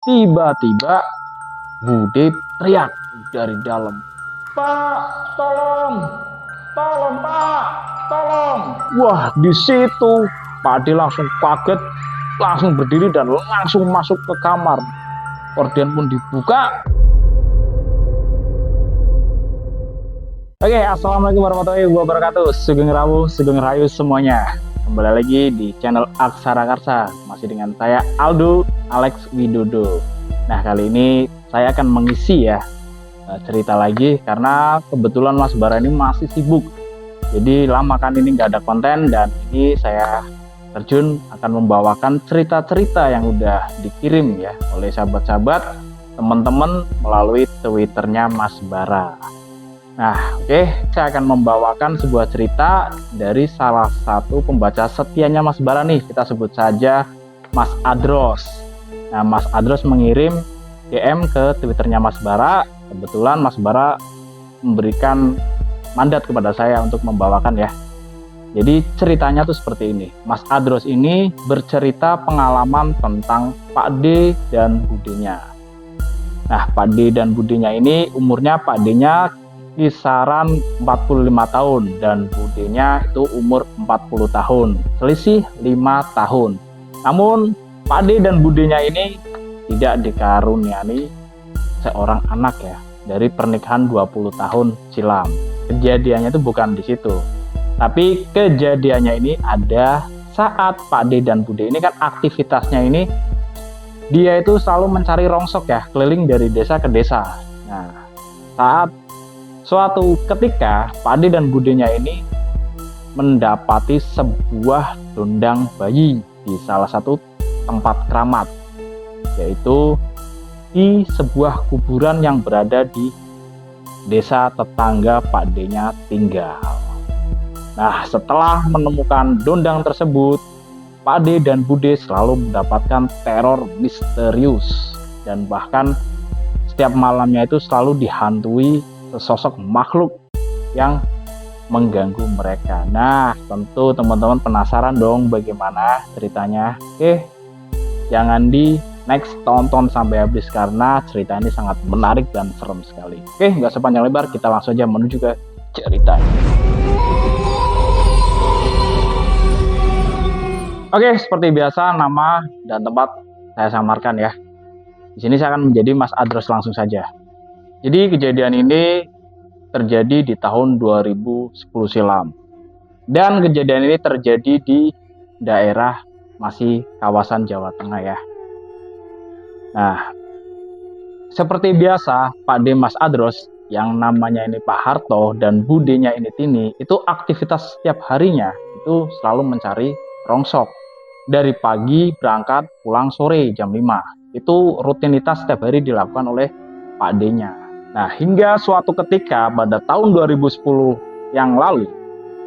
Tiba-tiba Bude teriak dari dalam. Pak, tolong! Tolong, Pak! Tolong! Wah, di situ Pak Ade langsung kaget, langsung berdiri dan langsung masuk ke kamar. Korden pun dibuka. Oke, assalamualaikum warahmatullahi wabarakatuh. Sugeng Rawu, Sugeng Rayu semuanya. Kembali lagi di channel Aksara Karsa, masih dengan saya Aldo Alex Widodo. Nah, kali ini saya akan mengisi cerita lagi karena kebetulan Mas Bara ini masih sibuk. Jadi lama kan ini nggak ada konten, dan ini saya terjun akan membawakan cerita-cerita yang udah dikirim ya oleh sahabat-sahabat, teman-teman melalui Twitternya Mas Bara. Nah, oke, saya akan membawakan sebuah cerita dari salah satu pembaca setianya Mas Bara nih. Kita sebut saja Mas Adros. Nah, Mas Adros mengirim DM ke Twitternya Mas Bara. Kebetulan Mas Bara memberikan mandat kepada saya untuk membawakan ya. Jadi ceritanya tuh seperti ini. Mas Adros ini bercerita pengalaman tentang Pak D dan Budenya. Nah, Pak D dan Budenya ini umurnya, Pak D-nya kisaran 45 tahun dan Budenya itu umur 40 tahun, selisih 5 tahun. Namun Pak D dan Budenya ini tidak dikaruniai seorang anak ya, dari pernikahan 20 tahun silam. Kejadiannya itu bukan di situ, tapi kejadiannya ini ada saat Pak D dan Bude ini kan aktivitasnya ini, dia itu selalu mencari rongsok ya, keliling dari desa ke desa. Nah, saat suatu ketika Pak D dan Budenya ini mendapati sebuah dondang bayi di salah satu tempat keramat, yaitu di sebuah kuburan yang berada di desa tetangga Pak D-nya tinggal. Nah, setelah menemukan dondang tersebut, Pak D dan Bude selalu mendapatkan teror misterius, dan bahkan setiap malamnya itu selalu dihantui sesosok makhluk yang mengganggu mereka. Nah, tentu teman-teman penasaran dong bagaimana ceritanya. Oke, jangan di next, tonton sampai habis karena cerita ini sangat menarik dan serem sekali. Oke, nggak sepanjang lebar, kita langsung aja menuju ke ceritanya. Oke, seperti biasa nama dan tempat saya samarkan ya. Di sini saya akan menjadi Mas Adros langsung saja. Jadi kejadian ini terjadi di tahun 2010 silam. Dan kejadian ini terjadi di daerah masih kawasan Jawa Tengah ya. Nah, seperti biasa Pak D Mas Adros yang namanya ini Pak Harto dan Budenya ini Tini, itu aktivitas setiap harinya itu selalu mencari rongsok. Dari pagi berangkat, pulang sore jam 5. Itu rutinitas setiap hari dilakukan oleh Pak D-nya. Nah, hingga suatu ketika pada tahun 2010 yang lalu,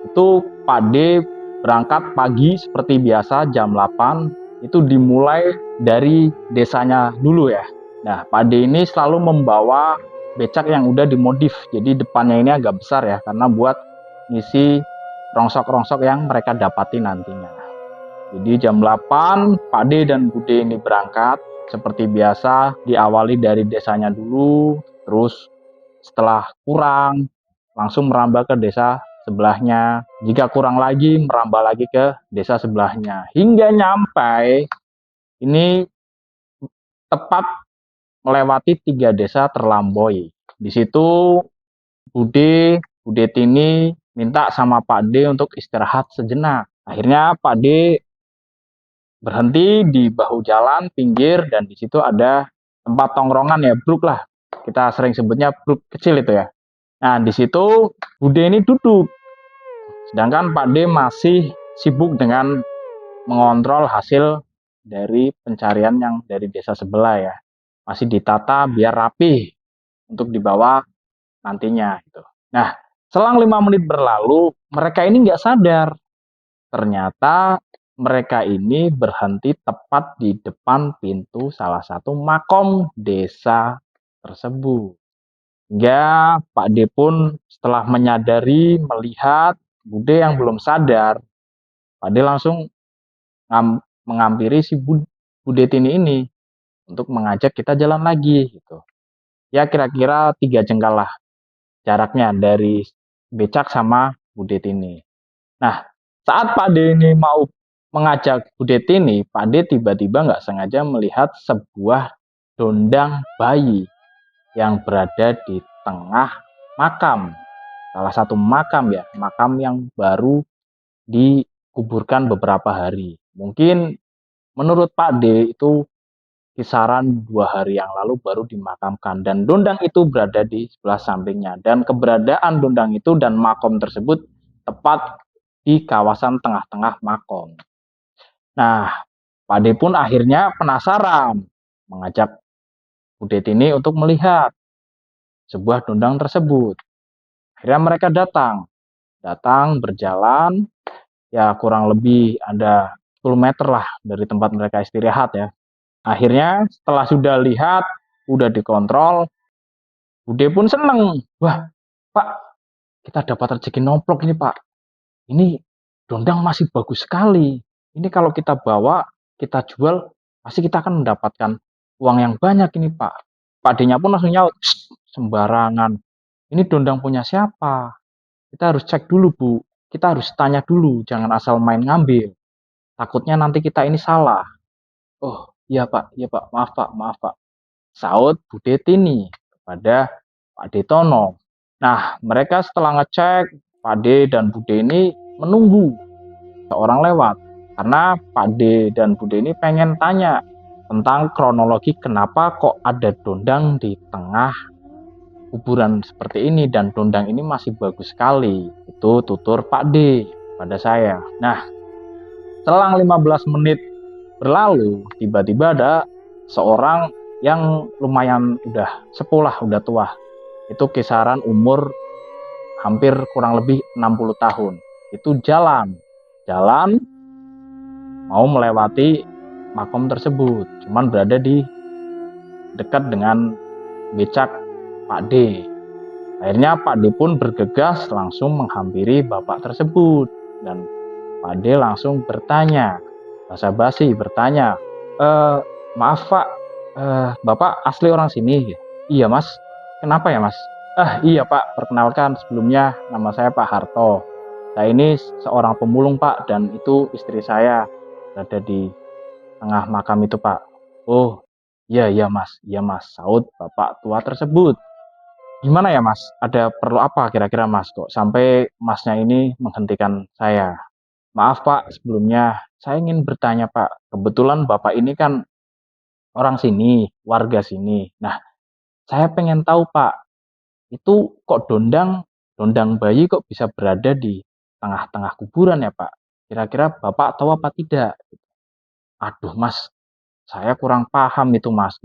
itu Pak D berangkat pagi seperti biasa jam 8, itu dimulai dari desanya dulu ya. Nah, Pak D ini selalu membawa becak yang udah dimodif, jadi depannya ini agak besar ya, karena buat ngisi rongsok-rongsok yang mereka dapati nantinya. Jadi jam 8 Pak D dan Bude ini berangkat seperti biasa, diawali dari desanya dulu, terus setelah kurang langsung merambah ke desa sebelahnya, jika kurang lagi merambah lagi ke desa sebelahnya, hingga nyampai ini tepat melewati 3 desa terlampaui. Di situ Bude Tini minta sama Pak D untuk istirahat sejenak. Akhirnya Pak D berhenti di bahu jalan pinggir, dan di situ ada tempat tongkrongan ya, bruk lah, kita sering sebutnya bruk kecil itu ya. Nah, di situ Bude ini duduk, sedangkan Pak D masih sibuk dengan mengontrol hasil dari pencarian yang dari desa sebelah ya, masih ditata biar rapi untuk dibawa nantinya gitu. Nah, selang 5 menit berlalu, mereka ini nggak sadar, ternyata mereka ini berhenti tepat di depan pintu salah satu makom desa tersebut. Hingga Pak D pun setelah menyadari, melihat Bude yang belum sadar, Pak D langsung menghampiri si Bude Tini ini. untuk mengajak kita jalan lagi gitu. Ya kira-kira 3 jengkal lah jaraknya dari becak sama Bu Det ini. Nah, saat Pak D ini mau mengajak Bu Det ini, Pak D tiba-tiba nggak sengaja melihat sebuah dondang bayi yang berada di tengah makam. Salah satu makam ya, makam yang baru dikuburkan beberapa hari. Mungkin menurut Pak D itu kisaran 2 hari yang lalu baru dimakamkan, dan dondang itu berada di sebelah sampingnya, dan keberadaan dondang itu dan makom tersebut tepat di kawasan tengah-tengah makom. Nah, Pak D pun akhirnya penasaran mengajak Bu Det ini untuk melihat sebuah dondang tersebut. Akhirnya mereka datang berjalan ya kurang lebih ada 10 meter lah dari tempat mereka istirahat ya. Akhirnya setelah sudah lihat, udah dikontrol, Bude pun seneng. Wah, Pak, kita dapat rezeki nomplok ini, Pak. Ini dondang masih bagus sekali. Ini kalau kita bawa, kita jual, pasti kita akan mendapatkan uang yang banyak ini, Pak. Pak D-nya pun langsung nyaut, sembarangan. Ini dondang punya siapa? Kita harus cek dulu, Bu. Kita harus tanya dulu, jangan asal main ngambil. Takutnya nanti kita ini salah. Oh, iya Pak, maaf Pak. Saud Bude Tini kepada Pak Detono. Nah, mereka setelah ngecek, Pak D dan Bude ini menunggu seorang lewat. Karena Pak D dan Bude ini pengen tanya tentang kronologi kenapa kok ada dondang di tengah kuburan seperti ini, dan dondang ini masih bagus sekali. Itu tutur Pak D pada saya. Nah, selang 15 menit berlalu, tiba-tiba ada seorang yang lumayan udah sepuh lah, udah tua. Itu kisaran umur hampir kurang lebih 60 tahun. Itu jalan mau melewati makom tersebut. Cuman berada di dekat dengan becak Pak D. Akhirnya Pak D pun bergegas langsung menghampiri bapak tersebut. Dan Pak D langsung bertanya, basa-basi bertanya, maaf Pak, Bapak asli orang sini? Iya Mas. Kenapa ya Mas? Iya Pak, perkenalkan sebelumnya nama saya Pak Harto. Saya ini seorang pemulung Pak, dan itu istri saya berada di tengah makam itu Pak. Oh, iya Mas, saud bapak tua tersebut. Gimana ya Mas? Ada perlu apa kira-kira Mas kok sampai Masnya ini menghentikan saya? Maaf Pak, sebelumnya saya ingin bertanya Pak. Kebetulan Bapak ini kan orang sini, warga sini. Nah, saya pengen tahu Pak, itu kok dondang bayi kok bisa berada di tengah-tengah kuburan ya Pak? Kira-kira Bapak tahu apa tidak? Aduh Mas, saya kurang paham itu Mas.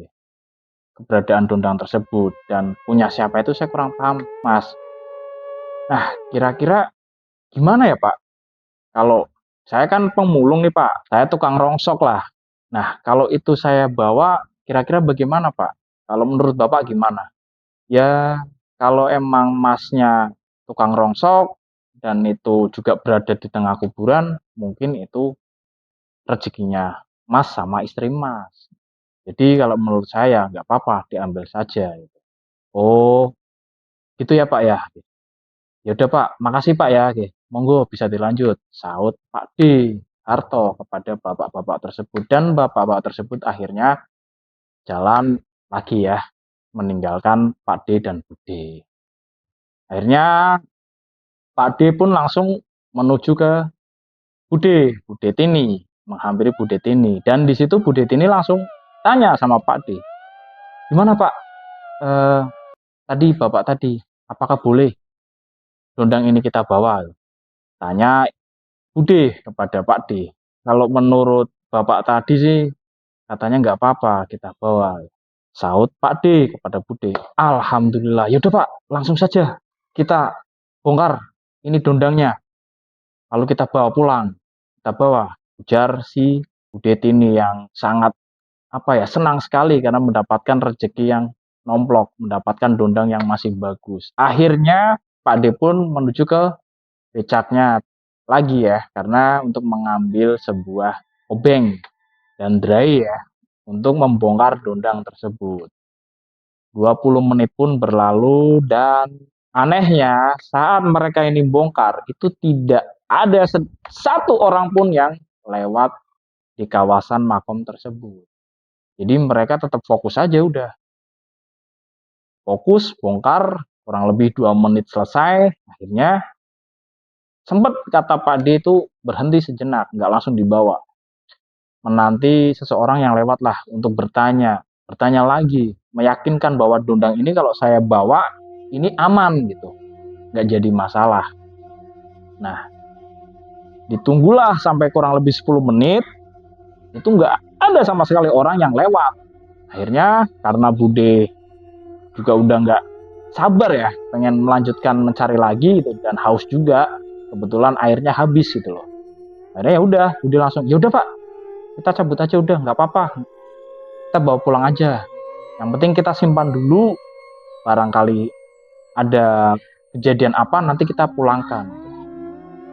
Keberadaan dondang tersebut dan punya siapa itu saya kurang paham Mas. Nah, kira-kira gimana ya Pak? Kalau saya kan pemulung nih Pak, saya tukang rongsok lah. Nah, kalau itu saya bawa, kira-kira bagaimana Pak? Kalau menurut Bapak gimana? Ya, kalau emang Masnya tukang rongsok dan itu juga berada di tengah kuburan, mungkin itu rezekinya Mas sama istri Mas. Jadi kalau menurut saya nggak apa-apa, diambil saja. Oh, gitu ya Pak ya. Ya udah Pak, makasih Pak ya. Oke, monggo bisa dilanjut. Saud Pak D. Harto kepada bapak-bapak tersebut, dan bapak-bapak tersebut akhirnya jalan lagi ya, meninggalkan Pak D dan Bude. Akhirnya Pak D pun langsung menuju ke Bude Tini, menghampiri Bude Tini, dan di situ Bude Tini langsung tanya sama Pak D, gimana Pak? Eh, Tadi bapak tadi, apakah boleh dondang ini kita bawa? Tanya Bude kepada Pak D. Kalau menurut Bapak tadi sih katanya nggak apa-apa kita bawa. Saud Pak D kepada Bude. Alhamdulillah. Yaudah Pak, langsung saja kita bongkar ini dondangnya. Lalu kita bawa pulang. Kita bawa. Ujar si Bude ini yang sangat senang sekali karena mendapatkan rezeki yang nomplok, mendapatkan dondang yang masih bagus. Akhirnya Pak D pun menuju ke becaknya lagi ya, karena untuk mengambil sebuah obeng dan drai ya. untuk membongkar dondang tersebut. 20 menit pun berlalu dan anehnya saat mereka ini bongkar itu tidak ada satu orang pun yang lewat di kawasan makom tersebut. Jadi mereka tetap fokus aja udah. Fokus, bongkar, kurang lebih 2 menit selesai. Akhirnya sempat kata Pak D itu berhenti sejenak, nggak langsung dibawa. Menanti seseorang yang lewat lah untuk bertanya lagi, meyakinkan bahwa dondang ini kalau saya bawa ini aman gitu, nggak jadi masalah. Nah, ditunggulah sampai kurang lebih 10 menit, itu nggak ada sama sekali orang yang lewat. Akhirnya karena Bude juga udah nggak sabar ya, pengen melanjutkan mencari lagi gitu, dan haus juga, kebetulan airnya habis gitu loh. Akhirnya ya udah langsung, ya udah Pak, kita cabut aja udah, nggak apa-apa, kita bawa pulang aja. Yang penting kita simpan dulu, barangkali ada kejadian apa nanti kita pulangkan.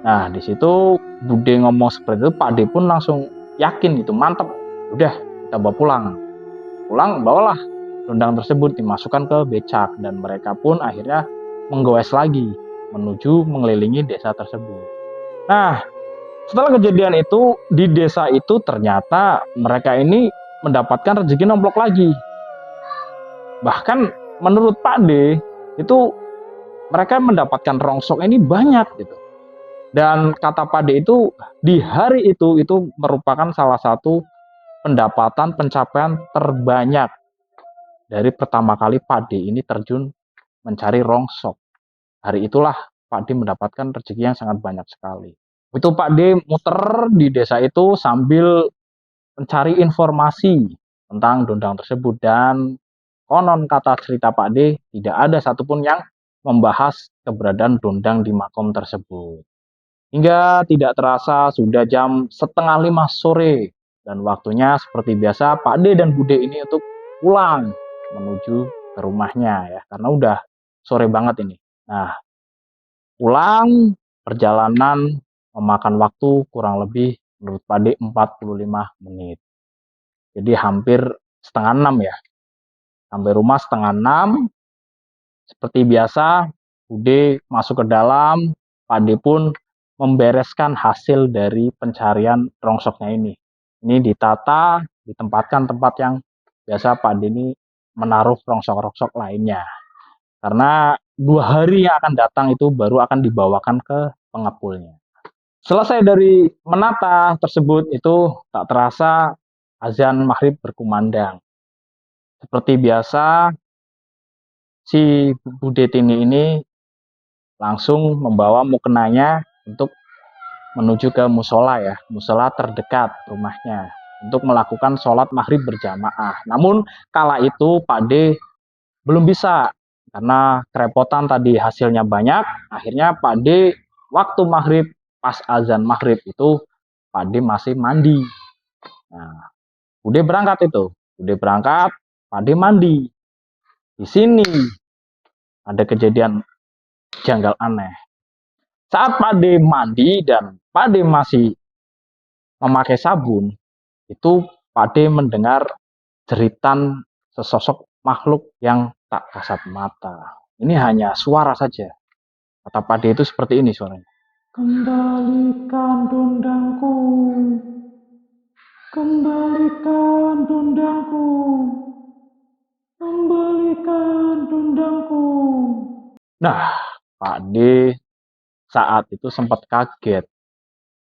Nah di situ Bude ngomong seperti itu, Pak D pun langsung yakin gitu, mantep, udah kita bawa pulang. Bawalah dondang tersebut dimasukkan ke becak dan mereka pun akhirnya menggoes lagi menuju mengelilingi desa tersebut. Nah setelah kejadian itu di desa itu ternyata mereka ini mendapatkan rezeki nomplok lagi. Bahkan menurut Pak D itu mereka mendapatkan rongsok ini banyak gitu. Dan kata Pak D itu di hari itu merupakan salah satu pendapatan pencapaian terbanyak dari pertama kali Pak D ini terjun mencari rongsok. Hari itulah Pak D mendapatkan rezeki yang sangat banyak sekali. Itu Pak D muter di desa itu sambil mencari informasi tentang dondang tersebut, dan konon kata cerita Pak D tidak ada satupun yang membahas keberadaan dondang di makom tersebut. Hingga tidak terasa sudah jam 4:30 sore dan waktunya seperti biasa Pak D dan Bude ini untuk pulang menuju ke rumahnya ya, karena udah sore banget ini. Nah, pulang perjalanan memakan waktu kurang lebih menurut Pak D 45 menit. Jadi hampir setengah 6 ya. Sampai rumah setengah 6. Seperti biasa, Bude masuk ke dalam, Pak D pun membereskan hasil dari pencarian rongsoknya ini. Ini ditata, ditempatkan tempat yang biasa Pak D ini menaruh rongsok-rongsok lainnya. Karena 2 hari yang akan datang itu baru akan dibawakan ke pengepulnya. Selesai dari menata tersebut itu tak terasa azan maghrib berkumandang. Seperti biasa, si Bude Tini ini langsung membawa mukenanya untuk menuju ke musola ya, musola terdekat rumahnya untuk melakukan sholat maghrib berjamaah. Namun kala itu Pak D belum bisa karena kerepotan tadi hasilnya banyak. Akhirnya Pak D waktu maghrib pas azan maghrib itu Pak D masih mandi. Nah, Bude berangkat itu, Pak D mandi. Di sini ada kejadian janggal aneh. Saat Pak D mandi dan Pak D masih memakai sabun, itu Pak D mendengar jeritan sesosok makhluk yang tak kasat mata. Ini hanya suara saja. Kata Pak D itu seperti ini suaranya. Kembalikan dondangku. Kembalikan dondangku. Kembalikan dondangku. Nah, Pak D saat itu sempat kaget.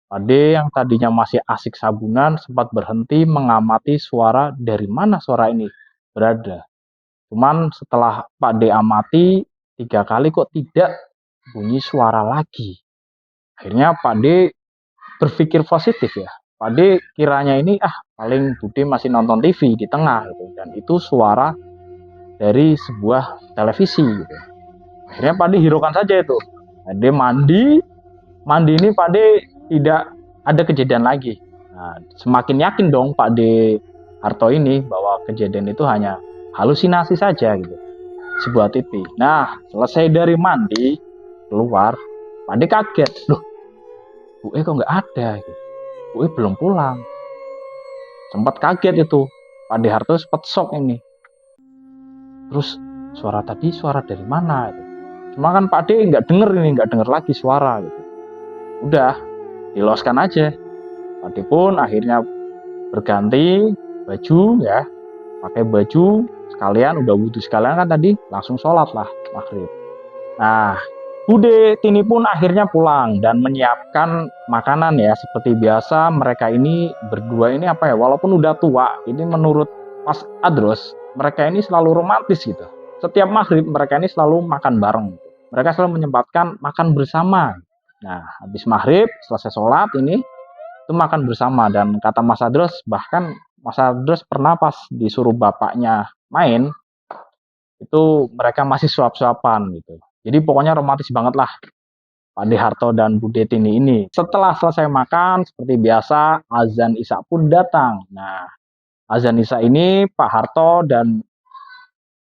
Pak D yang tadinya masih asik sabunan sempat berhenti mengamati suara dari mana suara ini berada. Cuman setelah Pak D amati 3 kali kok tidak bunyi suara lagi. Akhirnya Pak D berpikir positif ya. Pak D kiranya ini paling Bude masih nonton TV di tengah gitu. Dan itu suara dari sebuah televisi gitu. Akhirnya Pak D hiraukan saja itu. Pak D mandi ini Pak D tidak ada kejadian lagi. Nah, semakin yakin dong Pak D Harto ini bahwa kejadian itu hanya halusinasi saja gitu. Sebuah TV. Nah, selesai dari mandi keluar, Pak D kaget. Loh, Bu kok nggak ada gitu. Bu belum pulang. Sempat kaget itu. Pak D Harto sempat shock ini. Terus suara tadi suara dari mana? Gitu. Cuma kan Pak D nggak denger ini, nggak denger lagi suara gitu. Udah diloskan aja. Pak D pun akhirnya berganti baju ya, pakai baju sekalian, udah wudhu sekalian kan tadi, langsung sholat lah maghrib. Nah, Bude Tini pun akhirnya pulang dan menyiapkan makanan ya, seperti biasa. Mereka ini berdua ini apa ya, walaupun udah tua, ini menurut Mas Adros, mereka ini selalu romantis gitu. Setiap maghrib mereka ini selalu makan bareng. Mereka selalu menyempatkan makan bersama. Nah, habis maghrib selesai sholat ini itu makan bersama, dan kata Mas Adros, bahkan Mas Adros pernah pas disuruh bapaknya main itu mereka masih suap-suapan gitu. Jadi pokoknya romantis banget lah Pak D Harto dan Bu Detini ini. Setelah selesai makan, seperti biasa, azan Isya pun datang. Nah, azan Isya ini Pak Harto dan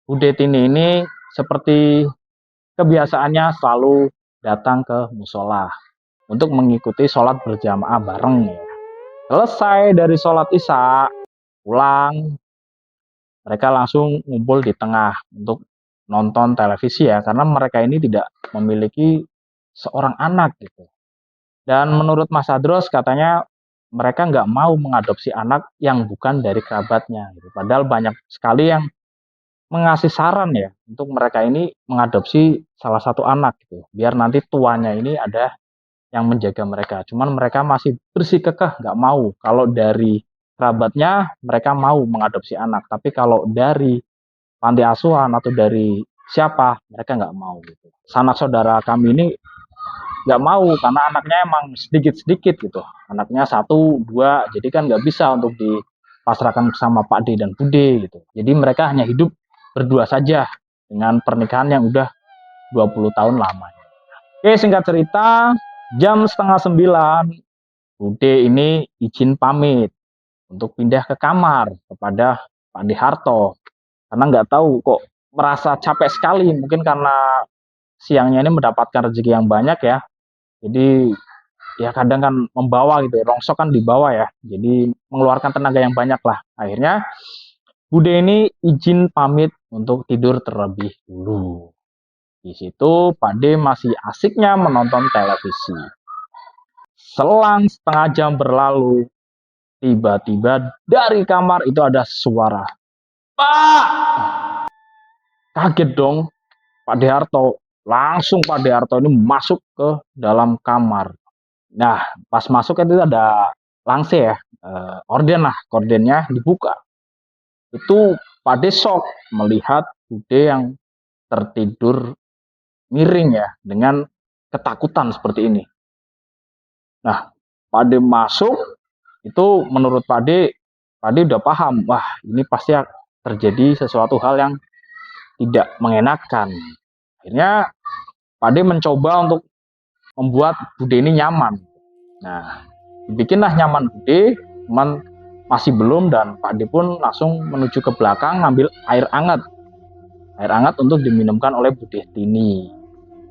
Bu Detini ini seperti kebiasaannya selalu datang ke musola untuk mengikuti sholat berjamaah bareng ya. Selesai dari sholat Isya, pulang, mereka langsung ngumpul di tengah untuk nonton televisi ya, karena mereka ini tidak memiliki seorang anak gitu. Dan menurut Mas Adros katanya mereka nggak mau mengadopsi anak yang bukan dari kerabatnya gitu. Padahal banyak sekali yang mengasih saran ya untuk mereka ini mengadopsi salah satu anak gitu, biar nanti tuanya ini ada yang menjaga mereka. Cuman mereka masih bersikukuh nggak mau. Kalau dari kerabatnya mereka mau mengadopsi anak, tapi kalau dari panti asuhan atau dari siapa mereka nggak mau gitu. Sanak saudara kami ini nggak mau karena anaknya emang sedikit-sedikit gitu, anaknya satu dua, jadi kan nggak bisa untuk dipasrahkan sama Pak D dan Bude gitu. Jadi mereka hanya hidup berdua saja dengan pernikahan yang udah 20 tahun lamanya. Oke, singkat cerita, jam setengah 9 Bude ini izin pamit untuk pindah ke kamar kepada Pak D Harto, karena nggak tahu kok merasa capek sekali, mungkin karena siangnya ini mendapatkan rezeki yang banyak ya, jadi ya kadang kan membawa gitu, rongsok kan dibawa ya, jadi mengeluarkan tenaga yang banyak lah. Akhirnya Bude ini izin pamit untuk tidur terlebih dulu. Di situ Pak D masih asiknya menonton televisi. Selang setengah jam berlalu, tiba-tiba dari kamar itu ada suara, "Pak!" Kaget dong Pak D Harto. Langsung Pak D Harto ini masuk ke dalam kamar. Nah, pas masuk itu ada langse ya, orden lah, kordennya dibuka. Itu Pak D shock melihat Bude yang tertidur miring ya, dengan ketakutan seperti ini. Nah, Pak D masuk, itu menurut Pak D udah paham, wah ini pasti terjadi sesuatu hal yang tidak mengenakan. Akhirnya Pak D mencoba untuk membuat Bude ini nyaman. Nah, dibikinlah nyaman Bude, cuman masih belum, dan Pak D pun langsung menuju ke belakang ngambil air hangat untuk diminumkan oleh Bude Tini.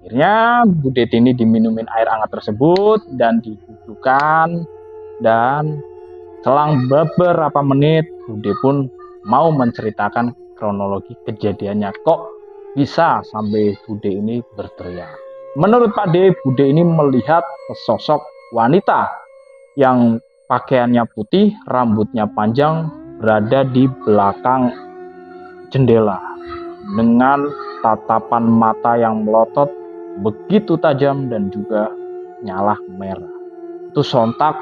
Akhirnya Bude Tini diminumin air hangat tersebut dan didudukan, dan selang beberapa menit Bude pun mau menceritakan kronologi kejadiannya, kok bisa sampai Bude ini berteriak. Menurut Pak D, Bude ini melihat sosok wanita yang pakaiannya putih, rambutnya panjang, berada di belakang jendela dengan tatapan mata yang melotot begitu tajam dan juga nyala merah. Itu sontak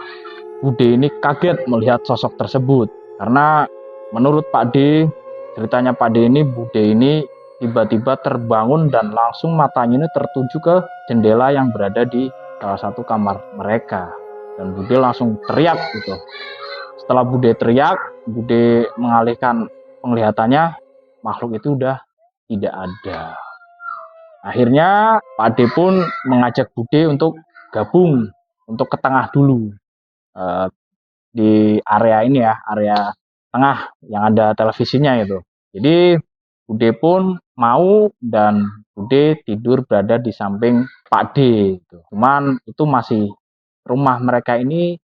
Bude ini kaget melihat sosok tersebut, karena menurut Pak D, ceritanya Pak D ini, Bude ini tiba-tiba terbangun dan langsung matanya ini tertuju ke jendela yang berada di salah satu kamar mereka, dan Bude langsung teriak gitu. Setelah Bude teriak, Bude mengalihkan penglihatannya, makhluk itu udah tidak ada. Akhirnya Pak D pun mengajak Bude untuk gabung, untuk ke tengah dulu, di area ini ya, area tengah yang ada televisinya itu. Jadi Bude pun mau, dan Bude tidur berada di samping Pak D gitu. Cuman itu masih, rumah mereka ini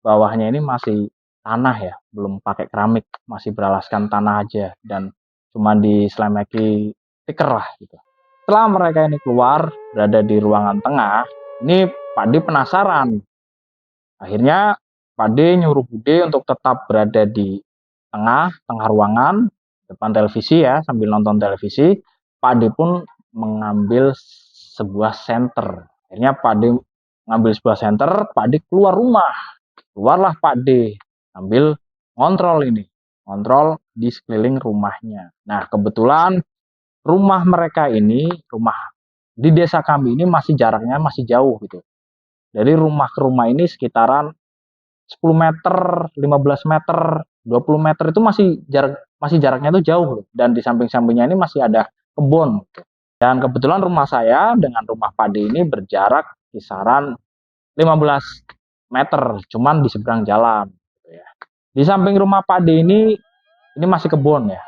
bawahnya ini masih tanah ya, belum pakai keramik, masih beralaskan tanah aja dan cuma diselemeki stiker lah gitu. Setelah mereka ini keluar berada di ruangan tengah, ini Pak D penasaran. Akhirnya Pak D nyuruh Bude untuk tetap berada di tengah ruangan depan televisi ya, sambil nonton televisi. Pak D pun mengambil sebuah senter. Akhirnya Pak D mengambil sebuah senter, Pak D keluar rumah. Keluarlah Pak D sambil ngontrol di sekeliling rumahnya. Nah, kebetulan rumah mereka ini, rumah di desa kami ini masih jaraknya masih jauh gitu. Dari rumah ke rumah ini sekitaran 10 meter, 15 meter, 20 meter itu masih jaraknya itu jauh dan di samping-sampingnya ini masih ada kebun. Dan kebetulan rumah saya dengan rumah Pak D ini berjarak kisaran 15 meter, cuman di seberang jalan. Di samping rumah Pak D ini masih kebun ya.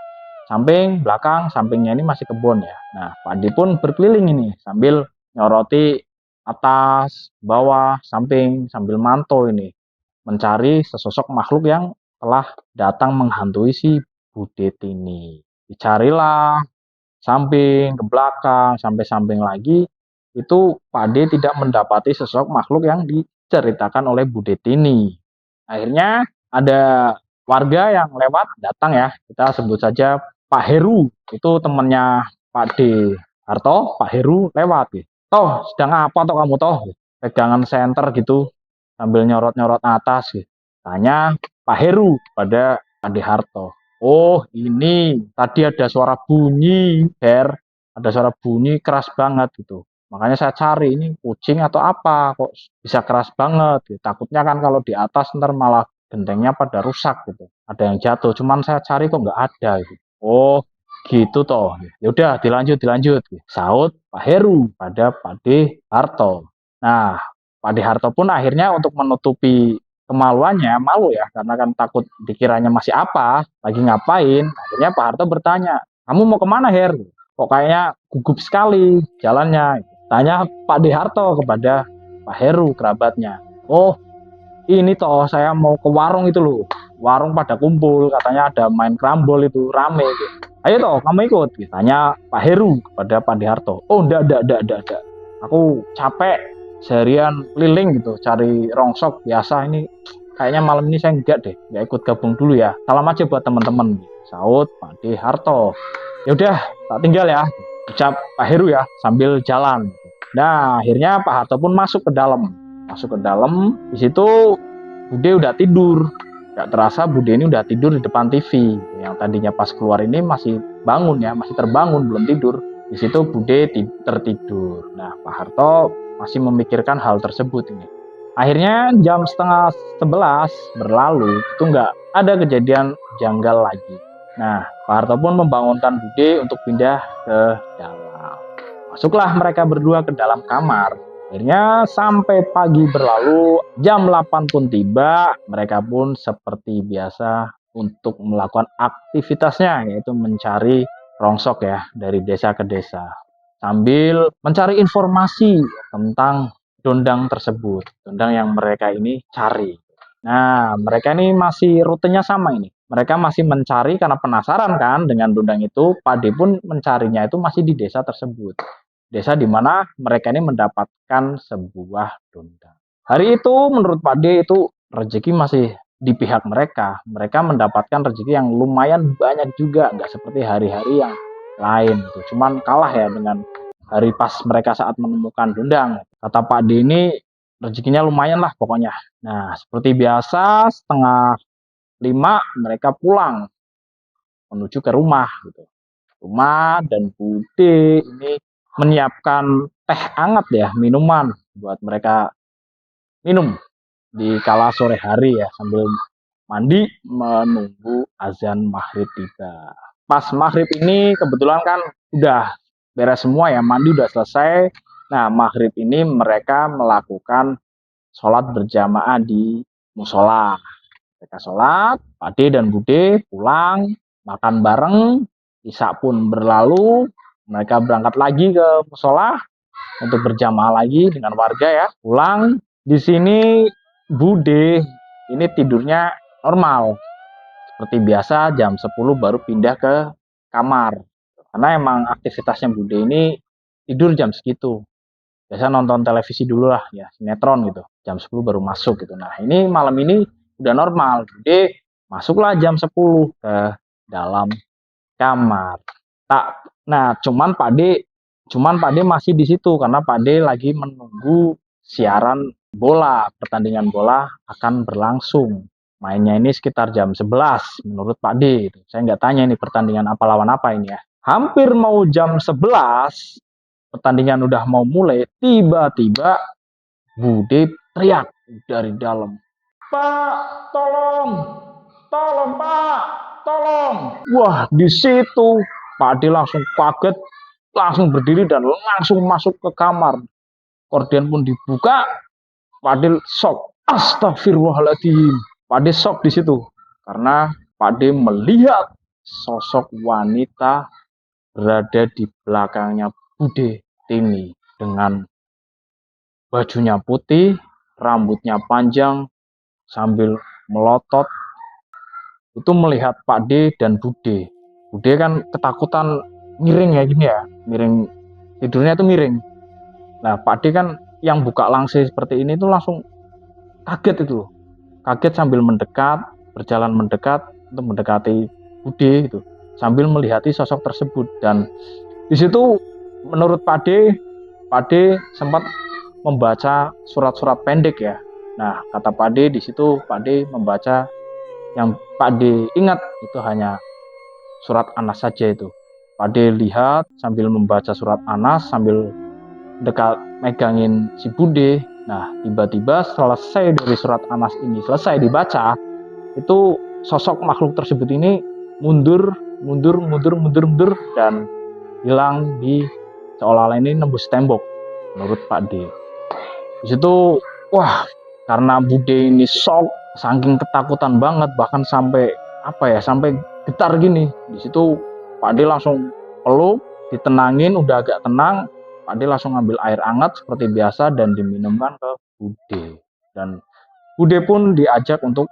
Samping, belakang, sampingnya ini masih kebun ya. Nah, Pak D pun berkeliling ini sambil nyoroti atas, bawah, samping, sambil mantau ini. Mencari sesosok makhluk yang telah datang menghantui si Budet ini. Dicarilah samping, ke belakang, sampai samping lagi. Itu Pak D tidak mendapati sosok makhluk yang diceritakan oleh Budet ini. Akhirnya ada warga yang lewat datang ya, kita sebut saja Pak Heru, itu temannya Pak D Harto. Pak Heru lewat gitu. Toh sedang apa toh kamu toh, pegangan senter gitu sambil nyorot-nyorot atas gitu. Tanya Pak Heru pada Pak D Harto. Oh ini tadi ada suara bunyi Her, ada suara bunyi keras banget gitu, makanya saya cari ini kucing atau apa kok bisa keras banget gitu. Takutnya kan kalau di atas ntar malah gentengnya pada rusak gitu, ada yang jatuh, cuman saya cari kok nggak ada gitu. Oh gitu toh, ya udah dilanjut gitu. Saut Pak Heru pada Pak D Harto. Nah Pak D Harto pun akhirnya untuk menutupi kemaluannya, malu ya karena kan takut dikiranya masih apa, lagi ngapain. Akhirnya Pak Harto bertanya, kamu mau kemana Her, kok kayaknya gugup sekali jalannya. Tanya Pak D Harto kepada Pak Heru kerabatnya. Oh ini toh saya mau ke warung itu loh, warung pada kumpul katanya ada main kerambol itu rame gitu. Ayo toh kamu ikut, tanya Pak Heru kepada Pak D Harto. Oh enggak, aku capek seharian keliling gitu cari rongsok biasa, ini kayaknya malam ini saya enggak deh, enggak ikut gabung dulu ya, salam aja buat teman-teman, saut Pak D Harto. Ya udah tak tinggal ya, ucap Pak Heru ya sambil jalan. Nah akhirnya Pak Harto pun masuk ke dalam. Di situ Bude udah tidur. Gak terasa Bude ini udah tidur di depan TV. Yang tadinya pas keluar ini masih bangun ya, masih terbangun, belum tidur. Di situ Bude tertidur. Nah Pak Harto masih memikirkan hal tersebut ini. Akhirnya jam setengah 11 berlalu, itu nggak ada kejadian janggal lagi. Nah Pak Harto pun membangunkan Bude untuk pindah ke dalam. Masuklah mereka berdua ke dalam kamar. Akhirnya sampai pagi berlalu, jam 8 pun tiba, mereka pun seperti biasa untuk melakukan aktivitasnya, yaitu mencari rongsok ya dari desa ke desa. Sambil mencari informasi tentang dondang tersebut, dondang yang mereka ini cari. Nah, mereka ini masih rutenya sama ini. Mereka masih mencari karena penasaran kan dengan dondang itu. Pade pun mencarinya itu masih di desa tersebut. Desa di mana mereka ini mendapatkan sebuah dondang. Hari itu menurut Pak D itu rezeki masih di pihak mereka. Mereka mendapatkan rezeki yang lumayan banyak juga, nggak seperti hari-hari yang lain. Cuman kalah ya dengan hari pas mereka saat menemukan dondang. Kata Pak D ini rezekinya lumayan lah pokoknya. Nah seperti biasa setengah 5 mereka pulang menuju ke rumah gitu. Rumah dan Bude ini menyiapkan teh hangat ya, minuman buat mereka minum di kala sore hari ya, sambil mandi menunggu azan maghrib tiba. Pas maghrib ini kebetulan kan udah beres semua ya, mandi udah selesai. Nah maghrib ini mereka melakukan sholat berjamaah di musola. Mereka sholat, Pade dan Bude pulang, makan bareng, Isya pun berlalu, mereka berangkat lagi ke musola untuk berjamaah lagi dengan warga ya. Pulang di sini Bude ini tidurnya normal, Seperti biasa jam 10 baru pindah ke kamar. Karena emang aktivitasnya Bude ini tidur jam segitu. Biasa nonton televisi dulu lah ya, sinetron gitu. Jam 10 baru masuk gitu. Nah, ini malam ini udah normal. Bude masuklah jam 10 ke dalam kamar. Nah, cuman Pak D masih di situ karena Pak D lagi menunggu siaran bola, pertandingan bola akan berlangsung. Mainnya ini sekitar jam 11 menurut Pak D. Saya nggak tanya ini pertandingan apa lawan apa ini ya. Hampir mau jam 11, pertandingan udah mau mulai, tiba-tiba Bude teriak dari dalam. Pak, tolong, tolong Pak, tolong. Wah, di situ Pak Ade langsung kaget, langsung berdiri dan langsung masuk ke kamar. Korden pun dibuka, Pak Ade shock. Astagfirullahaladzim. Pak Ade shock di situ karena Pak Ade melihat sosok wanita berada di belakangnya Bude Tini dengan bajunya putih, rambutnya panjang, sambil melotot. Itu melihat Pak D dan Bude. Bude kan ketakutan, miring ya gini ya, miring, tidurnya itu miring. Nah, Pak D kan yang buka langsir seperti ini tuh langsung kaget itu, kaget sambil mendekat, berjalan mendekat untuk mendekati Bude gitu, sambil melihati sosok tersebut. Dan di situ menurut Pak D sempat membaca surat-surat pendek ya. Nah, kata Pak D di situ, Pak D membaca yang Pak D ingat itu hanya surat Anas saja itu. Pak D lihat sambil membaca surat Anas sambil dekat megangin si Bude. Nah, tiba-tiba selesai dari surat Anas ini, selesai dibaca, itu sosok makhluk tersebut ini mundur dan hilang di, seolah-olah ini nembus tembok menurut Pak D. Di situ wah, karena Bude ini shock, saking ketakutan banget, bahkan sampai sampai getar gini. Di situ Pak D langsung peluk, ditenangin, udah agak tenang, Pak D langsung ngambil air hangat seperti biasa dan diminumkan ke Bude. Dan Bude pun diajak untuk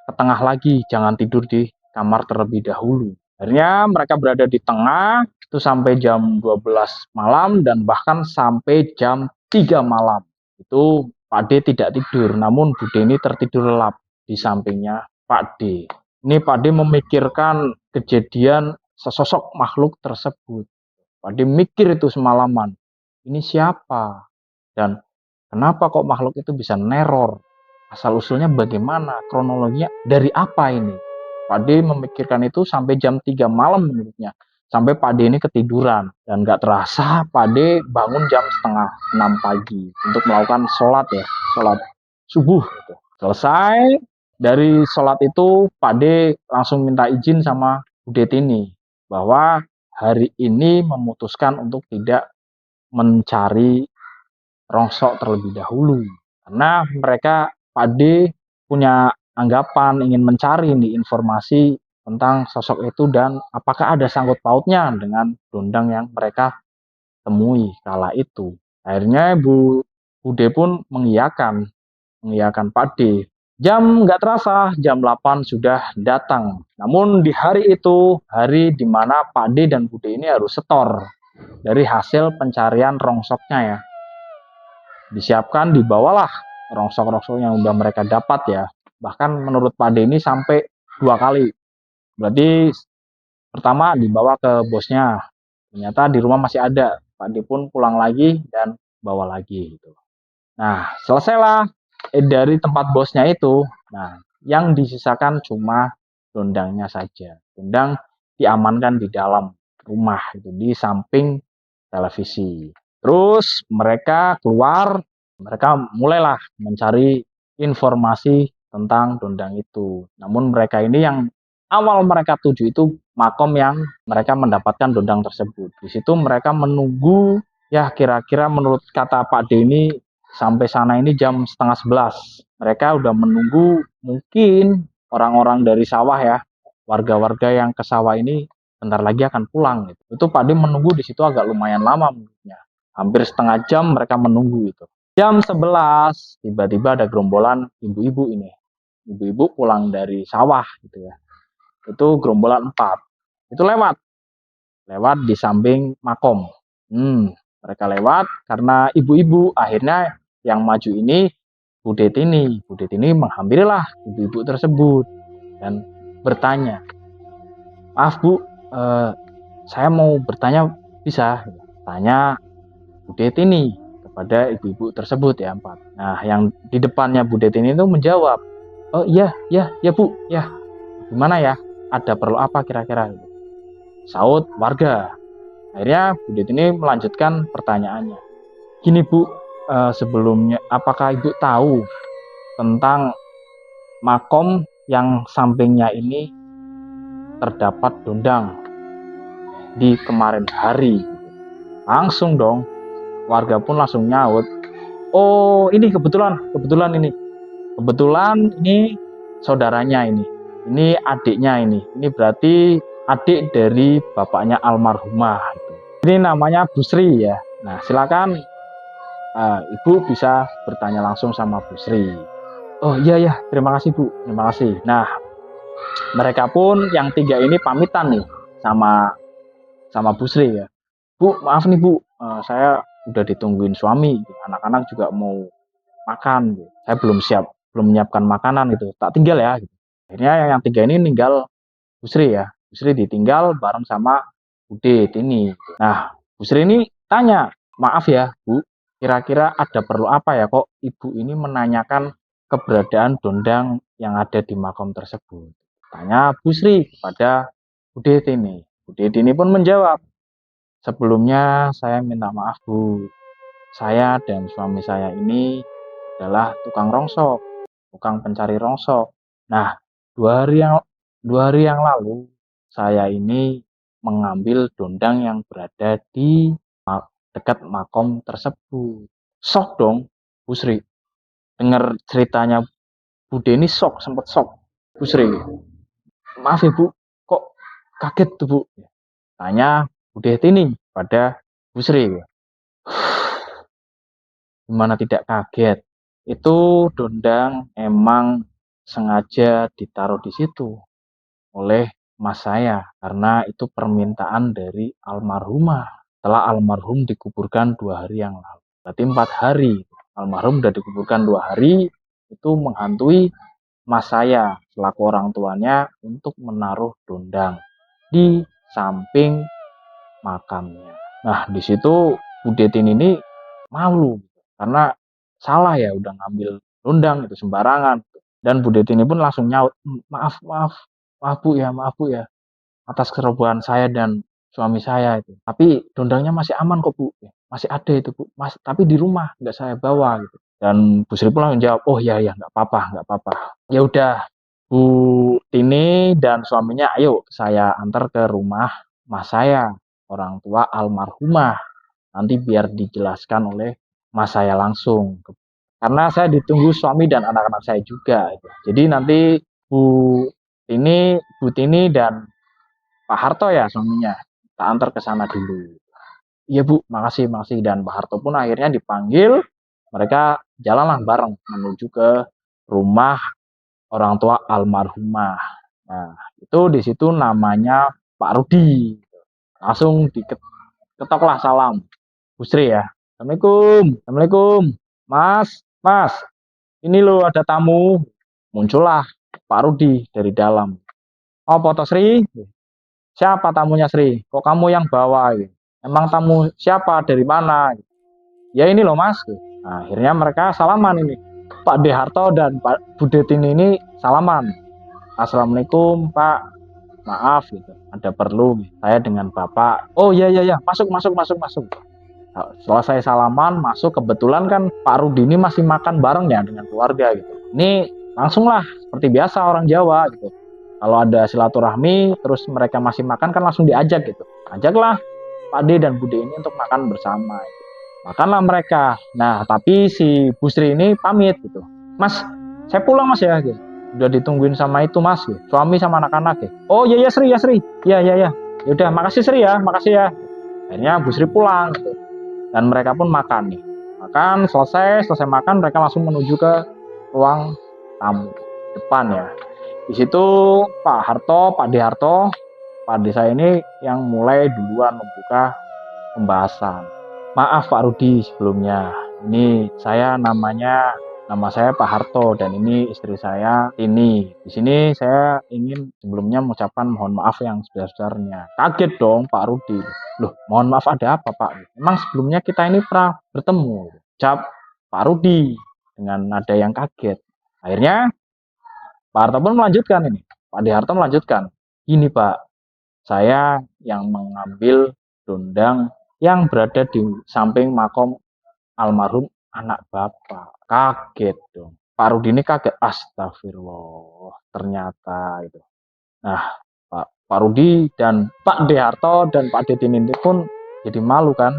ke tengah lagi, jangan tidur di kamar terlebih dahulu. Akhirnya mereka berada di tengah itu sampai jam 12 malam dan bahkan sampai jam 3 malam. Itu Pak D tidak tidur, namun Bude ini tertidur lelap di sampingnya Pak D. Ini Pak D memikirkan kejadian sesosok makhluk tersebut. Pak D mikir itu semalaman. Ini siapa? Dan kenapa kok makhluk itu bisa neror? Asal-usulnya bagaimana? Kronologinya dari apa ini? Pak D memikirkan itu sampai jam 3 malam menurutnya. Sampai Pak D ini ketiduran. Dan gak terasa Pak D bangun jam setengah 6 pagi untuk melakukan sholat ya. Sholat subuh. Gitu. Selesai dari sholat itu Pak D langsung minta izin sama Bude Tini. Bahwa hari ini memutuskan untuk tidak mencari rongsok terlebih dahulu. Karena mereka Pak D punya anggapan ingin mencari nih informasi tentang sosok itu dan apakah ada sangkut pautnya dengan Dondang yang mereka temui kala itu. Akhirnya Bude pun mengiyakan Pak D. Jam nggak terasa, jam 8 sudah datang. Namun di hari itu, hari di mana Pak D dan Bude ini harus setor dari hasil pencarian rongsoknya ya. Disiapkan, dibawalah rongsok-rongsok yang udah mereka dapat ya. Bahkan menurut Pak D ini sampai 2 kali. Berarti pertama dibawa ke bosnya. Ternyata di rumah masih ada. Pak D pun pulang lagi dan bawa lagi gitu. Nah, selesailah dari tempat bosnya itu. Nah, yang disisakan cuma Dondangnya saja. Dondang diamankan di dalam rumah itu di samping televisi. Terus mereka keluar, mereka mulailah mencari informasi tentang Dondang itu. Namun mereka ini yang awal mereka tuju itu makom yang mereka mendapatkan Dondang tersebut. Di situ mereka menunggu ya kira-kira menurut kata Pak D ini sampai sana ini jam setengah 11. Mereka udah menunggu mungkin orang-orang dari sawah ya, warga-warga yang ke sawah ini bentar lagi akan pulang gitu. Itu Pak D menunggu di situ agak lumayan lama menurutnya. Hampir setengah jam mereka menunggu itu. Jam 11 tiba-tiba ada gerombolan ibu-ibu ini ibu-ibu pulang dari sawah gitu ya. Itu gerombolan 4. Itu lewat di samping makom. Mereka lewat karena ibu-ibu, akhirnya yang maju ini Bu Detini. Bu Detini menghampirilah ibu-ibu tersebut dan bertanya, maaf Bu, saya mau bertanya, bisa? Tanya Bu Detini kepada ibu-ibu tersebut ya 4. Nah, yang di depannya Bu Detini itu menjawab, oh iya Bu, ya gimana ya, ada perlu apa kira-kira? Saut warga. Akhirnya Bu Detini melanjutkan pertanyaannya, gini Bu, sebelumnya apakah Ibu tahu tentang makom yang sampingnya ini terdapat dondang di kemarin hari? Langsung dong, warga pun langsung nyaut, oh ini kebetulan ini saudaranya ini adiknya ini berarti adik dari bapaknya almarhumah itu. Ini namanya Bu Sri ya. Nah silakan Ibu bisa bertanya langsung sama Bu Sri. Oh iya terima kasih Bu, terima kasih. Nah mereka pun yang 3 ini pamitan nih sama Bu Sri ya. Bu maaf nih Bu, saya udah ditungguin suami, anak-anak juga mau makan, saya belum menyiapkan makanan itu, tak tinggal ya. Akhirnya yang 3 ini ninggal Bu Sri ya. Bu Sri ditinggal bareng sama Udet ini. Nah Bu Sri ini tanya, maaf ya Bu, kira-kira ada perlu apa ya kok ibu ini menanyakan keberadaan dondang yang ada di makom tersebut? Tanya Bu Sri kepada Udet ini. Udet ini pun menjawab, sebelumnya saya minta maaf Bu, saya dan suami saya ini adalah tukang rongsok, tukang pencari rongsok. Nah, dua hari yang lalu saya ini mengambil dondang yang berada di dekat makom tersebut. Sok dong, Bu Sri. Dengar ceritanya Bu Deni sempat sok. Bu Sri, maaf ya Bu, kok kaget tuh Bu? Tanya Bu Detini pada Bu Sri. Gimana tidak kaget? Itu dondang emang sengaja ditaruh di situ oleh mas saya karena itu permintaan dari almarhumah. Setelah almarhum dikuburkan 2 hari yang lalu. Berarti 4 hari. Almarhum sudah dikuburkan 2 hari, itu menghantui mas saya selaku orang tuanya untuk menaruh dondang di samping makamnya. Nah, di situ Bu Detin ini malu karena salah ya udah ngambil dondang itu sembarangan. Dan Bu Detin ini pun langsung nyaut, maaf Bu ya atas kerobohan saya dan suami saya itu. Tapi dondangnya masih aman kok Bu, masih ada itu Bu, tapi di rumah nggak saya bawa gitu. Dan Bu Sri pun langsung jawab, oh ya nggak apa-apa. Ya udah Bu Tini dan suaminya, ayo saya antar ke rumah mas saya, orang tua almarhumah. Nanti biar dijelaskan oleh mas saya langsung. Karena saya ditunggu suami dan anak-anak saya juga. Jadi nanti Bu Tini dan Pak Harto ya suaminya, kita antar ke sana dulu. Iya Bu, makasih. Dan Pak Harto pun akhirnya dipanggil, mereka jalanlah bareng menuju ke rumah orang tua almarhumah. Nah, itu di situ namanya Pak Rudi. Langsung diketoklah salam. Bu Sri ya. Assalamualaikum. Mas, ini loh ada tamu. Muncullah Pak Rudi dari dalam. Oh, Poto Sri? Siapa tamunya Sri? Kok kamu yang bawa? Emang tamu siapa? Dari mana? Ya ini loh Mas. Nah, akhirnya mereka salaman ini. Pak De Harto dan Pak Budetin ini salaman. Assalamualaikum Pak, maaf gitu. Ada perlu saya dengan Bapak. Oh iya, masuk. Nah, setelah saya salaman masuk, kebetulan kan Pak Rudi ini masih makan bareng ya dengan keluarga gitu. Ini langsunglah seperti biasa orang Jawa gitu. Kalau ada silaturahmi terus mereka masih makan kan langsung diajak gitu. Ajaklah Pak D dan Bude ini untuk makan bersama gitu. Makanlah mereka. Nah, tapi si Bu Sri ini pamit gitu. Mas, saya pulang Mas ya gitu. Udah ditungguin sama itu Mas gitu. Suami sama anak-anak gitu. Oh iya Sri. Ya. Yaudah, makasih Sri ya, makasih ya. Akhirnya Bu Sri pulang gitu. Dan mereka pun makan nih. Makan selesai makan mereka langsung menuju ke ruang tamu. depan ya. Di situ Pak Harto, Pak D Harto, Pak D saya ini yang mulai duluan membuka pembahasan. Maaf Pak Rudi sebelumnya. Ini nama saya Pak Harto dan ini istri saya Tini. Di sini saya ingin sebelumnya mengucapkan mohon maaf yang sebesar-besarnya. Kaget dong Pak Rudi. Loh, mohon maaf ada apa Pak? Emang sebelumnya kita ini pernah bertemu. Ucap Pak Rudi dengan nada yang kaget. Akhirnya Pak Harto pun melanjutkan ini. Pak D Harto melanjutkan. Ini Pak, saya yang mengambil dondang yang berada di samping makom almarhum anak bapak. Kaget dong. Pak Rudi ini kaget. Astagfirullah. Ternyata itu. Nah, Pak Rudi dan Pak D Harto dan Pak D Tinindi pun jadi malu kan.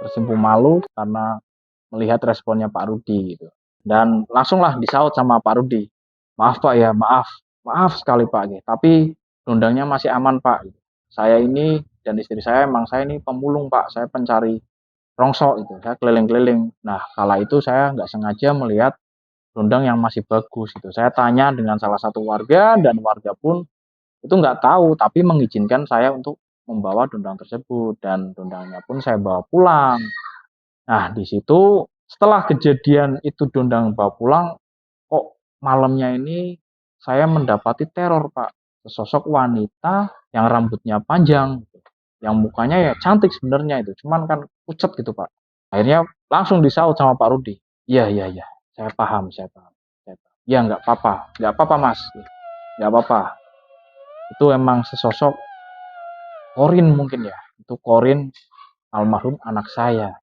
Tersimpul malu karena melihat responnya Pak Rudi gitu. Dan langsunglah disaut sama Pak Rudi. Maaf Pak ya, maaf. Maaf sekali Pak. Gitu. Tapi dondangnya masih aman Pak. Gitu. Saya ini dan istri saya emang saya ini pemulung Pak. Saya pencari rongsok itu. Saya keliling-keliling. Nah, kala itu saya nggak sengaja melihat dondang yang masih bagus itu. Saya tanya dengan salah satu warga dan warga pun itu nggak tahu tapi mengizinkan saya untuk membawa dondang tersebut dan dondangnya pun saya bawa pulang. Nah, di situ setelah kejadian itu dondang bawa pulang, kok malamnya ini saya mendapati teror, Pak. Sesosok wanita yang rambutnya panjang, yang mukanya ya cantik sebenarnya itu, cuman kan pucat gitu, Pak. Akhirnya langsung disaut sama Pak Rudi. Iya, iya, iya, saya paham, saya paham. Saya paham. Ya nggak apa-apa Mas, nggak apa-apa. Itu emang sesosok Korin mungkin ya, itu Korin almarhum anak saya.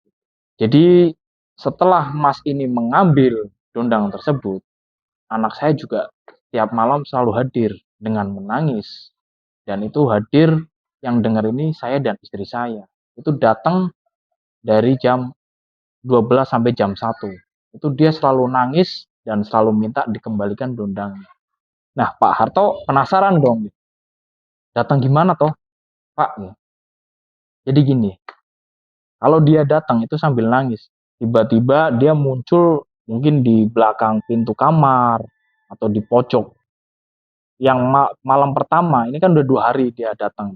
Jadi setelah Mas ini mengambil dondang tersebut, anak saya juga tiap malam selalu hadir dengan menangis. Dan itu hadir yang dengar ini saya dan istri saya. Itu datang dari jam 12 sampai jam 1. Itu dia selalu nangis dan selalu minta dikembalikan dondangnya. Nah, Pak Harto penasaran dong. Datang gimana toh, Pak? Jadi gini, kalau dia datang itu sambil nangis, tiba-tiba dia muncul mungkin di belakang pintu kamar atau di pojok. Yang malam pertama, ini kan udah 2 hari dia datang.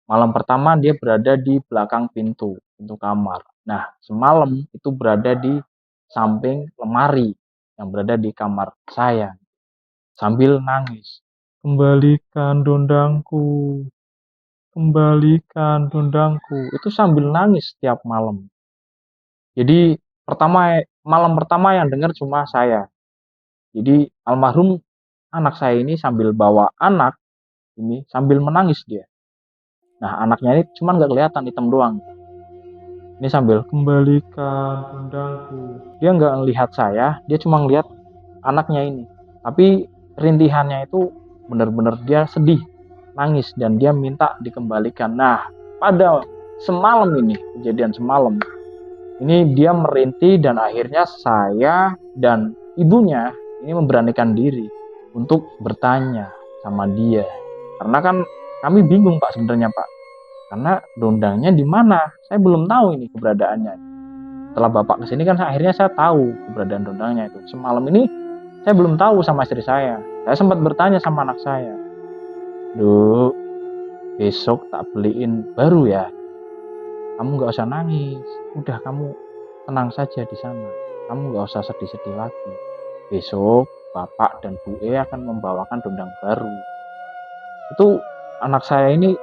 Malam pertama dia berada di belakang pintu kamar. Nah, semalam itu berada di samping lemari yang berada di kamar saya sambil nangis. Kembalikan dondangku, kembalikan dondangku. Itu sambil nangis setiap malam. Jadi malam pertama yang dengar cuma saya. Jadi almarhum anak saya ini sambil bawa anak ini sambil menangis dia. Nah anaknya ini cuma nggak kelihatan hitam doang. Ini sambil kembalikan dendangku. Dia nggak ngelihat saya, dia cuma ngelihat anaknya ini. Tapi rintihannya itu benar-benar dia sedih, nangis dan dia minta dikembalikan. Nah pada semalam ini kejadian semalam ini dia merintih dan akhirnya saya dan ibunya ini memberanikan diri untuk bertanya sama dia. Karena kan kami bingung Pak sebenarnya Pak. Karena dondangnya di mana? Saya belum tahu ini keberadaannya. Setelah Bapak kesini kan akhirnya saya tahu keberadaan dondangnya itu. Semalam ini saya belum tahu sama istri saya. Saya sempat bertanya sama anak saya. Duh, besok tak beliin baru ya. Kamu nggak usah nangis. Udah kamu tenang saja di sana. Kamu nggak usah sedih-sedih lagi. Besok Bapak dan Bu E akan membawakan dondang baru. Itu anak saya ini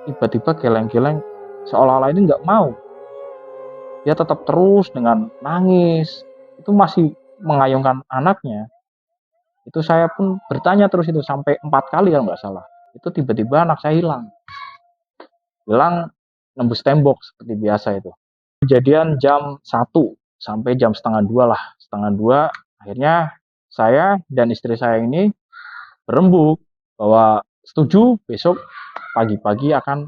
tiba-tiba geleng-geleng seolah-olah ini nggak mau. Dia tetap terus dengan nangis. Itu masih mengayunkan anaknya. Itu saya pun bertanya terus itu sampai 4 kali kalau nggak salah. Itu tiba-tiba anak saya hilang. Hilang nembus tembok seperti biasa itu. Kejadian jam 1 sampai jam setengah 2 lah. Setengah 2 akhirnya saya dan istri saya ini berembuk bahwa setuju besok pagi-pagi akan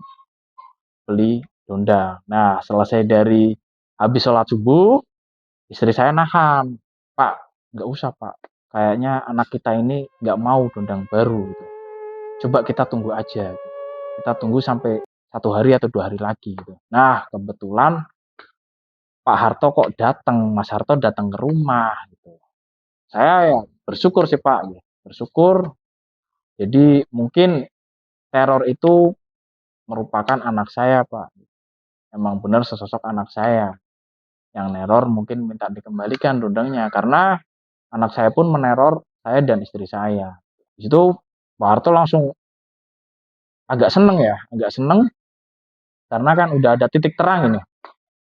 beli dondang. Nah selesai dari habis sholat subuh, istri saya nahan. Pak, nggak usah Pak. Kayaknya anak kita ini nggak mau dondang baru. Gitu. Coba kita tunggu aja. Gitu. Kita tunggu sampai 1 hari atau 2 hari lagi. Gitu. Nah kebetulan Pak Harto kok datang, Mas Harto datang ke rumah gitu. Saya ya bersyukur sih Pak, ya. bersyukur. Jadi mungkin teror itu merupakan anak saya, Pak. Emang benar sesosok anak saya yang neror, mungkin minta dikembalikan dundangnya karena anak saya pun meneror saya dan istri saya. Di situ Pak Harto langsung agak seneng karena kan udah ada titik terang ini.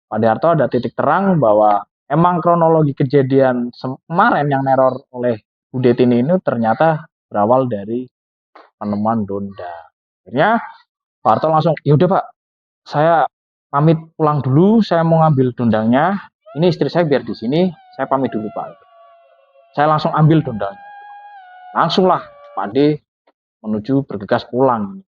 Pak Harto ada titik terang bahwa emang kronologi kejadian kemarin yang neror oleh Bu Detini ini ternyata berawal dari penemuan Donda. Akhirnya Pak Harto langsung, yaudah Pak, saya pamit pulang dulu, saya mau ngambil dondangnya. Ini istri saya biar di sini, saya pamit dulu Pak. Saya langsung ambil dondangnya. Langsunglah Pak D menuju bergegas pulang.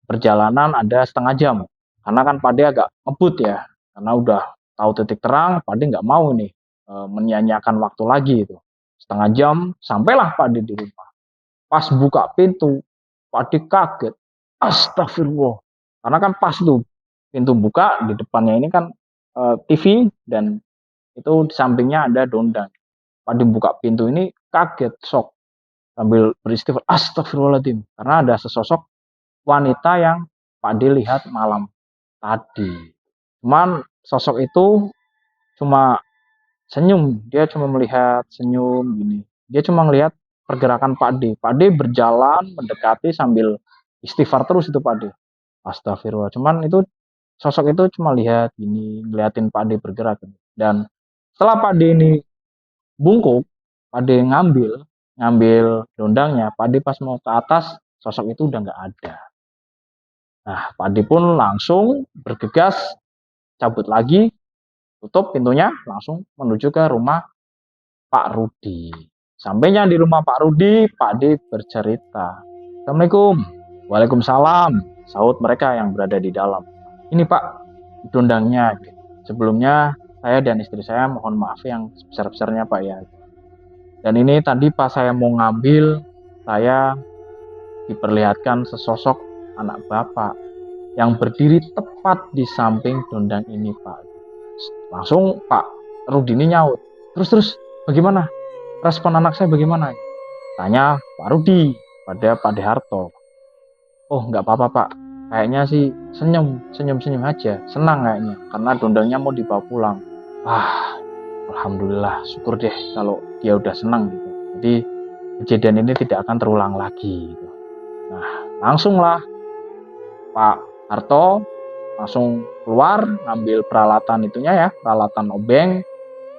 Perjalanan ada setengah jam. Karena kan Pak D agak ngebut ya. Karena udah tahu titik terang, Pak D nggak mau nih menyia-nyiakan waktu lagi itu. Setengah jam, sampailah Pak D di rumah. Pas buka pintu, Pak D kaget. Astagfirullah. Karena kan pas tuh pintu buka, di depannya ini kan TV dan itu di sampingnya ada dondang. Pak D buka pintu ini kaget, shock. Sambil beristighfar, astagfirullahaladzim. Karena ada sesosok wanita yang Pak D lihat malam tadi. Cuman sosok itu cuma senyum, dia cuma melihat senyum gini. Dia cuma melihat pergerakan Pak D. Pak D berjalan mendekati sambil istighfar terus itu Pak D. Astagfirullah. Cuman itu sosok itu cuma lihat gini, ngeliatin Pak D bergerak. Dan setelah Pak D ini bungkuk, Pak D ngambil dondangnya. Pak D pas mau ke atas, sosok itu udah nggak ada. Nah, Pak D pun langsung bergegas cabut lagi, tutup pintunya, langsung menuju ke rumah Pak Rudi. Sampainya di rumah Pak Rudi, Pak D bercerita. Assalamualaikum. Waalaikumsalam. Sahut mereka yang berada di dalam. Ini Pak, dondangnya. Sebelumnya saya dan istri saya mohon maaf yang sebesar-besarnya Pak ya. Dan ini tadi pas saya mau ngambil, saya diperlihatkan sesosok anak bapak yang berdiri tepat di samping dondang ini Pak. Langsung Pak Rudi ini nyaut. Terus bagaimana? Respon anak saya bagaimana? Tanya Pak Rudi pada Pak De Harto. Oh nggak apa-apa Pak. Kayaknya sih senyum aja. Senang kayaknya. Karena dondangnya mau dibawa pulang. Wah, alhamdulillah. Syukur deh kalau dia udah senang gitu. Jadi kejadian ini tidak akan terulang lagi. Gitu. Nah, langsunglah Pak Harto langsung keluar ngambil peralatan itunya ya, peralatan obeng,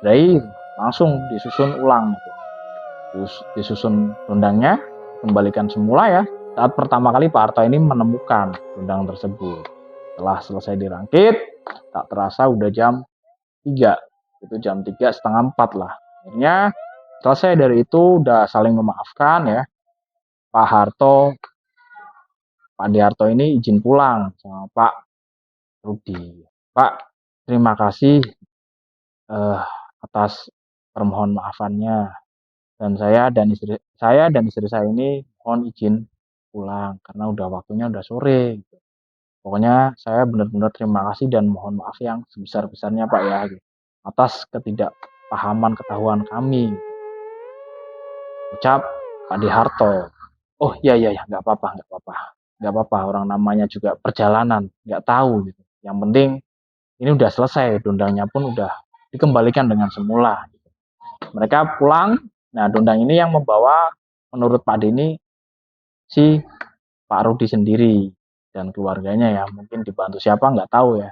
dari langsung disusun ulang gitu. Terus disusun dondangnya, kembalikan semula ya. Saat pertama kali Pak Harto ini menemukan dondang tersebut. Setelah selesai dirangkit, tak terasa udah jam 3. Itu jam 3 setengah 4 lah. Akhirnya selesai dari itu udah saling memaafkan ya. Pak Harto, Pak De Harto ini izin pulang sama Pak Rudi. Pak, terima kasih atas permohon maafannya. Dan saya dan istri saya ini mohon izin pulang karena udah waktunya udah sore. Gitu. Pokoknya saya benar-benar terima kasih dan mohon maaf yang sebesar-besarnya Pak ya gitu. Atas ketidakpahaman ketahuan kami. Ucap Pak De Harto. Oh iya nggak apa-apa orang namanya juga perjalanan nggak tahu gitu. Yang penting ini udah selesai, dondangnya pun udah dikembalikan dengan semula. Mereka pulang, nah dondang ini yang membawa menurut Pak Deni si Pak Rudi sendiri dan keluarganya ya, mungkin dibantu siapa nggak tahu ya.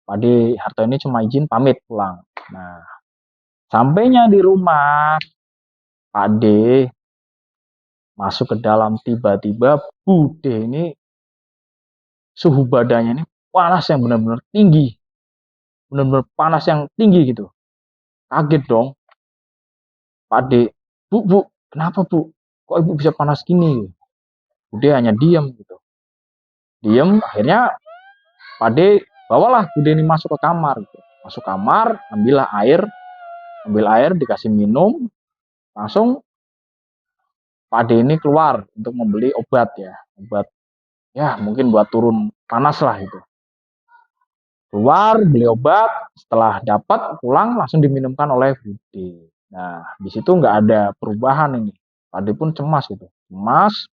Pak D Harto ini cuma izin pamit pulang. Nah, sampainya di rumah, Pak D masuk ke dalam, tiba-tiba Bude ini suhu badannya ini panas yang benar-benar tinggi, benar-benar panas yang tinggi gitu. Kaget dong, Pak D, bu, kenapa bu? Kok ibu bisa panas gini? Bude hanya diam gitu. Diam, akhirnya Pak D bawalah Bude ini masuk ke kamar. Gitu. Masuk kamar, ambil air, dikasih minum, langsung Pak D ini keluar untuk membeli obat ya. Obat ya mungkin buat turun panas lah itu. Keluar, beli obat, setelah dapat pulang langsung diminumkan oleh Bude. Nah, di situ nggak ada perubahan ini. Pak D pun cemas gitu. Cemas,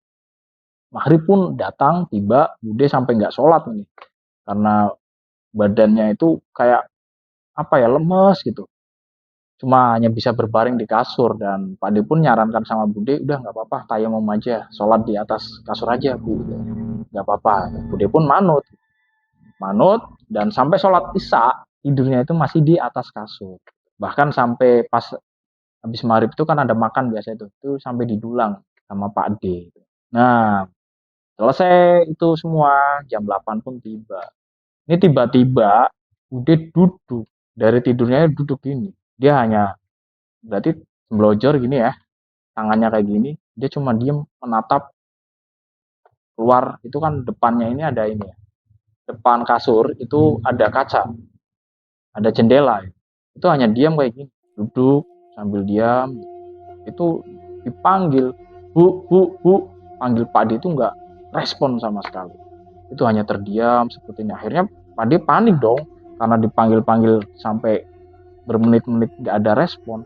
maghrib pun datang, tiba, Bude sampai nggak sholat nih. Karena badannya itu kayak apa ya, lemes gitu. Cuma hanya bisa berbaring di kasur, dan Pak D pun nyarankan sama Bude, udah nggak apa-apa, tayamum aja, sholat di atas kasur aja Bu, gitu. Nggak apa-apa. Bude pun manut, dan sampai sholat isya tidurnya itu masih di atas kasur. Bahkan sampai pas habis maghrib itu kan ada makan biasa itu sampai didulang sama Pak D. Nah, selesai itu semua, jam 8 pun tiba. Ini tiba-tiba Bude duduk, dari tidurnya duduk gini. Dia hanya berarti blojor gini ya, tangannya kayak gini, dia cuma diem menatap keluar. Itu kan depannya ini ada ini ya, depan kasur itu ada kaca, ada jendela. Itu hanya diam kayak gini, duduk sambil diam. Itu dipanggil bu bu bu, panggil Pak D itu nggak respon sama sekali. Itu hanya terdiam seperti ini. Akhirnya Pak D panik dong, karena dipanggil-panggil sampai bermenit-menit nggak ada respon.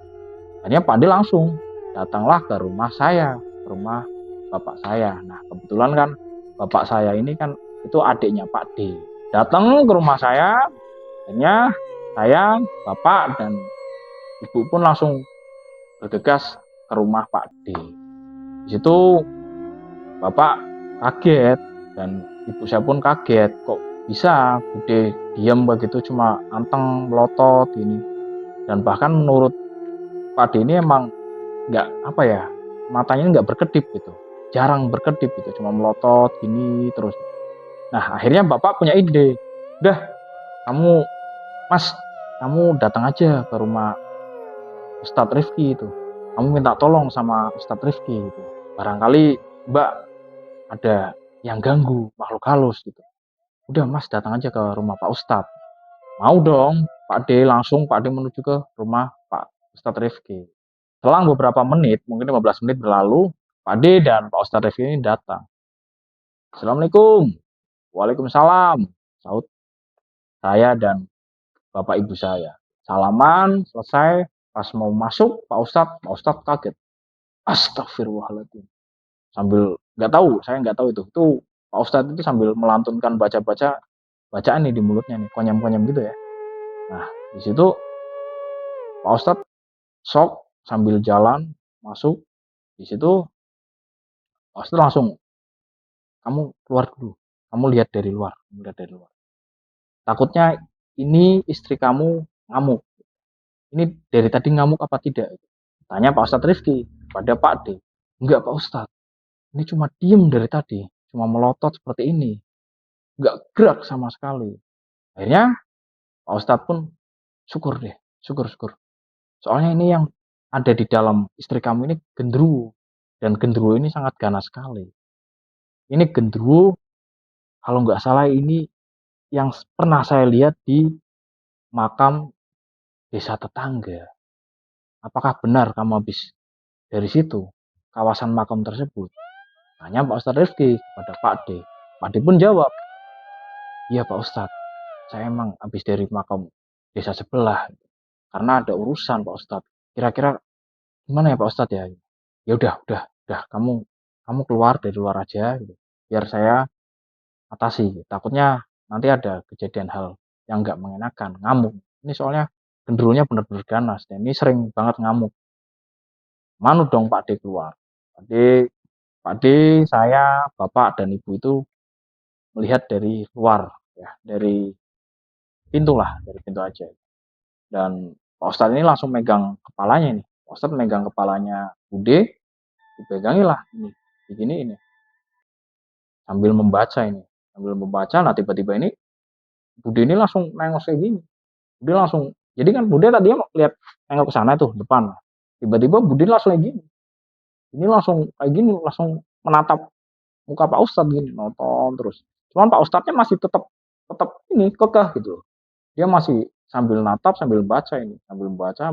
Akhirnya Pak D langsung datanglah ke rumah saya, ke rumah bapak saya. Nah, kebetulan kan bapak saya ini kan itu adiknya Pak D. Datang ke rumah saya, akhirnya saya, bapak, dan ibu pun langsung bergegas ke rumah Pak D. Di situ bapak kaget dan ibu saya pun kaget, kok bisa Bude diam begitu, cuma anteng melotot gini. Dan bahkan menurut Pak D ini emang nggak apa ya, matanya nggak berkedip gitu, jarang berkedip gitu, cuma melotot gini terus. Nah, akhirnya bapak punya ide, udah kamu mas, kamu datang aja ke rumah Ustadz Rifki itu, kamu minta tolong sama Ustadz Rifki gitu, barangkali mbak ada yang ganggu, makhluk halus gitu. Udah mas, datang aja ke rumah Pak Ustadz. Mau dong Pak D, langsung Pak D menuju ke rumah Pak Ustadz Rifki. Selang beberapa menit, mungkin 15 menit berlalu, Pak D dan Pak Ustadz Rifki ini datang. Assalamualaikum. Waalaikumsalam. Saud saya dan bapak ibu saya. Salaman, selesai. Pas mau masuk, Pak Ustadz kaget. Astagfirullahaladzim. Sambil nggak tahu, saya nggak tahu itu. Itu Pak Ustadz itu sambil melantunkan baca-baca bacaan nih di mulutnya nih, konyam-konyam gitu ya. Nah, di situ Pak Ustadz sok sambil jalan masuk. Di situ Pak Ustadz langsung, kamu keluar dulu, kamu lihat dari luar, takutnya ini istri kamu ngamuk, ini dari tadi ngamuk apa tidak, tanya Pak Ustadz Rifki pada Pak D. Enggak Pak Ustadz, ini cuma diem dari tadi, cuma melotot seperti ini, enggak gerak sama sekali. Akhirnya Pak Ustadz pun syukur, soalnya ini yang ada di dalam istri kamu ini genderuwo, dan genderuwo ini sangat ganas sekali. Ini genderuwo, kalau nggak salah ini yang pernah saya lihat di makam desa tetangga. Apakah benar kamu habis dari situ, kawasan makam tersebut? Tanya Pak Ustadz Rifki kepada Pak D. Pak D pun jawab, iya Pak Ustadz, saya emang habis dari makam desa sebelah, karena ada urusan Pak Ustadz. Kira-kira gimana ya Pak Ustadz ya? Ya udah, kamu keluar dari luar aja, gitu, biar saya atasi. Takutnya nanti ada kejadian hal yang nggak mengenakan, ngamuk. Ini soalnya genderuwonya benar-benar ganas, dan ini sering banget ngamuk. Manut dong Pak D keluar. Pak D, saya, bapak dan ibu itu melihat dari luar, ya, dari pintu lah, dari pintu aja. Dan Pak Ustadz ini langsung megang kepalanya nih. Pak Ustadz megang kepalanya Bude, dipegangilah ini, begini ini, sambil membaca ini, nah tiba-tiba ini Bude ini langsung nengok kayak gini. Bude langsung, jadi kan Bude tadi lihat nengok ke sana tuh depan. Tiba-tiba Bude langsung kayak gini. Ini langsung kayak gini, langsung menatap muka Pak Ustadz gini, nonton terus. Cuman Pak Ustadznya masih tetap ini kekeh gitu. Dia masih sambil natap, sambil baca ini, sambil baca.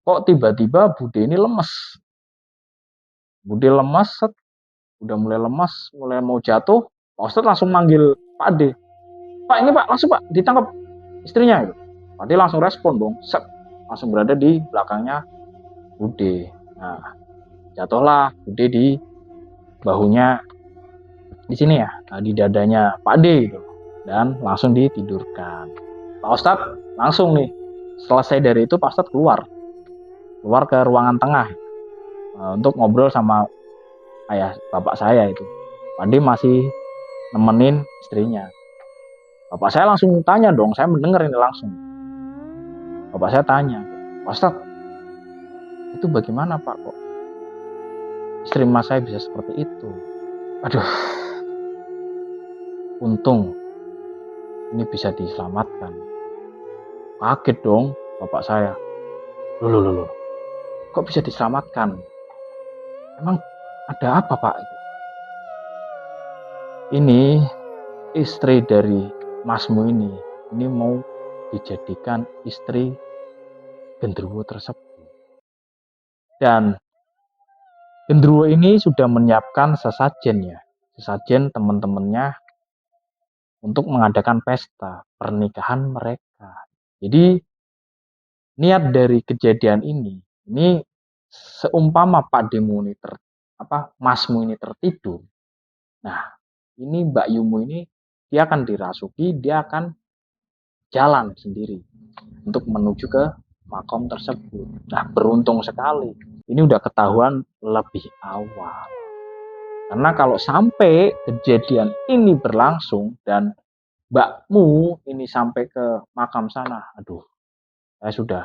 Kok tiba-tiba Bude ini lemes. Bude lemes, udah mulai lemas, mulai mau jatuh. Pak Ustadz langsung manggil Pak D. Pak ini Pak, langsung Pak ditangkap istrinya itu. Pak D langsung respon dong, langsung berada di belakangnya Bude. Nah, jatuhlah Bude di bahunya, di sini ya, di dadanya Pak D gitu. Dan langsung ditidurkan. Pak Ustadz langsung nih, selesai dari itu Pak Ustadz keluar ke ruangan tengah untuk ngobrol sama ayah bapak saya itu. Pak D masih nemenin istrinya. Bapak saya langsung tanya dong, saya mendengar ini langsung. Bapak saya tanya, Pak Ustadz, itu bagaimana Pak, kok istri mas saya bisa seperti itu? Aduh, untung ini bisa diselamatkan. Kaget dong bapak saya. Loh, kok bisa diselamatkan? Emang ada apa Pak? Ini istri dari masmu ini mau dijadikan istri genderuwo tersebut. Dan genderuwo ini sudah menyiapkan sesajen teman-temannya untuk mengadakan pesta pernikahan mereka. Jadi niat dari kejadian ini seumpama Pak Demu ini Masmu ini tertidur. Nah, ini Mbak Yumu ini dia akan dirasuki, dia akan jalan sendiri untuk menuju ke makom tersebut. Nah, beruntung sekali. Ini udah ketahuan lebih awal. Karena kalau sampai kejadian ini berlangsung dan mbakmu ini sampai ke makam sana, aduh, saya sudah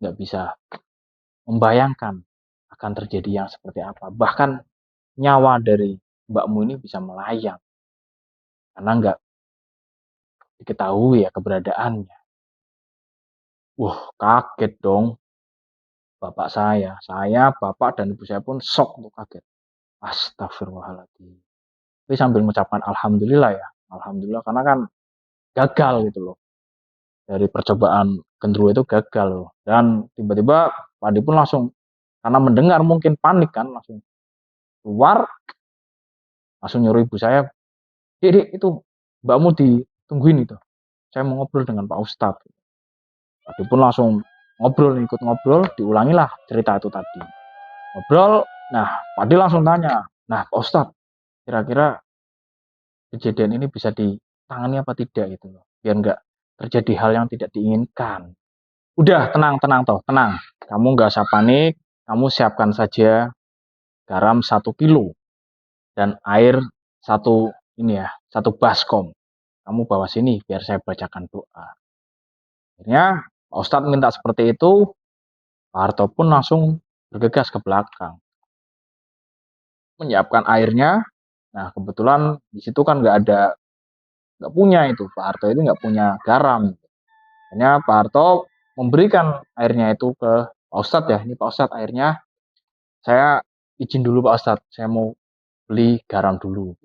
nggak bisa membayangkan akan terjadi yang seperti apa. Bahkan nyawa dari mbakmu ini bisa melayang karena nggak diketahui ya keberadaannya. Wah, kaget dong bapak saya, bapak dan ibu saya pun shock tuh, kaget. Astagfirullahaladzim. Tapi sambil mengucapkan alhamdulillah ya, alhamdulillah karena kan gagal gitu loh. Dari percobaan genderuwo itu gagal loh. Dan tiba-tiba Pak Adi pun langsung, karena mendengar mungkin panik kan, langsung keluar, langsung nyuruh ibu saya, Dek, itu mbakmu ditungguin itu. Saya mau ngobrol dengan Pak Ustadz. Pak Adi pun langsung ikut ngobrol, diulangilah cerita itu tadi. Ngobrol, nah Pak Adi langsung tanya, nah Pak Ustadz, kira-kira kejadian ini bisa ditangani apa tidak gitu loh, biar nggak terjadi hal yang tidak diinginkan. Udah, tenang toh, tenang. Kamu nggak usah panik, kamu siapkan saja garam 1 kilo dan air satu baskom. Kamu bawa sini biar saya bacakan doa. Akhirnya Pak Ustadz minta seperti itu, Pak Harto pun langsung bergegas ke belakang, menyiapkan airnya. Nah kebetulan di situ kan nggak punya itu, Pak Harto itu nggak punya garam. Akhirnya Pak Harto memberikan airnya itu ke Pak Ustadz ya, ini Pak Ustadz airnya, saya izin dulu Pak Ustadz, saya mau beli garam dulu.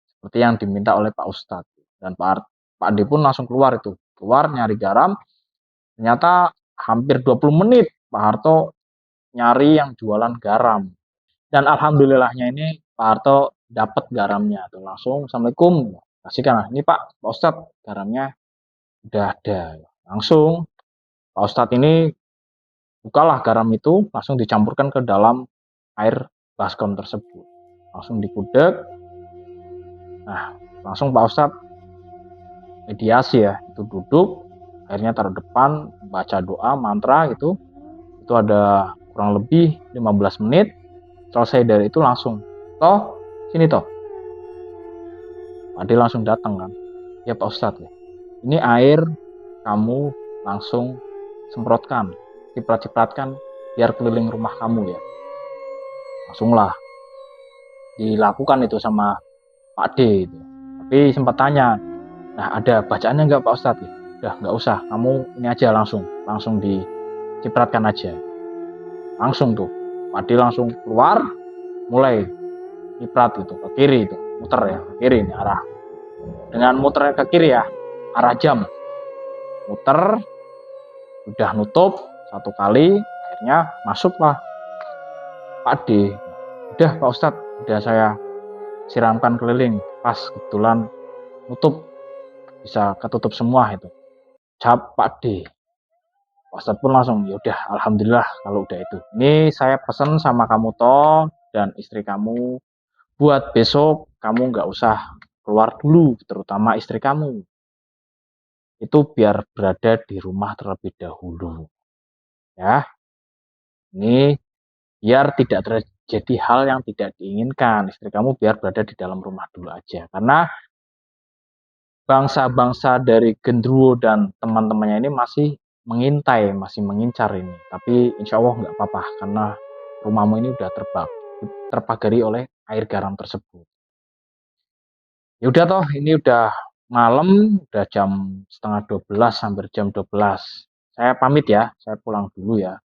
Seperti yang diminta oleh Pak Ustadz. Dan Pak Ade pun langsung keluar nyari garam. Ternyata hampir 20 menit Pak Harto nyari yang jualan garam. Dan alhamdulillahnya ini Pak Harto dapat garamnya. Tuh, langsung, Assalamualaikum, kasihkan. Ini Pak Ustadz garamnya udah ada. Langsung Pak Ustadz ini bukalah garam itu, langsung dicampurkan ke dalam air baskom tersebut. Langsung dikudek. Nah, langsung Pak Ustadz mediasi ya, itu duduk, akhirnya taruh depan, baca doa, mantra gitu. Itu ada kurang lebih 15 menit. Selesai dari itu langsung, toh, sini toh. Pak Ade langsung datang kan. Ya Pak Ustadz ya, ini air kamu langsung semprotkan, ciprat-cipratkan biar keliling rumah kamu ya. Langsunglah dilakukan itu sama Pak D itu. Tapi sempat tanya, nah ada bacaannya nggak Pak Ustadz ya? Udah nggak usah, kamu ini aja langsung dicipratkan aja. Langsung tuh Pak D langsung keluar, mulai ciprat itu ke kiri itu, muter ya ke kiri ini arah. Dengan muter ke kiri ya, arah jam. Muter, udah nutup 1 kali, akhirnya masuklah Pak D. Udah Pak Ustadz, udah saya siramkan keliling, pas kebetulan nutup, bisa ketutup semua itu. Jawab Pak D. Pak Ustadz pun langsung, yaudah alhamdulillah kalau udah itu. Ini saya pesen sama kamu toh dan istri kamu, buat besok kamu nggak usah keluar dulu, terutama istri kamu. Itu biar berada di rumah terlebih dahulu. Ya, ini biar tidak terjadi hal yang tidak diinginkan. Istri kamu biar berada di dalam rumah dulu aja. Karena bangsa-bangsa dari Gendruwo dan teman-temannya ini masih mengintai, masih mengincar ini. Tapi insya Allah nggak apa-apa karena rumahmu ini udah terpagari oleh air garam tersebut. Ya udah toh, ini udah malam, udah jam setengah 12, hampir jam 12. Saya pamit ya, saya pulang dulu ya.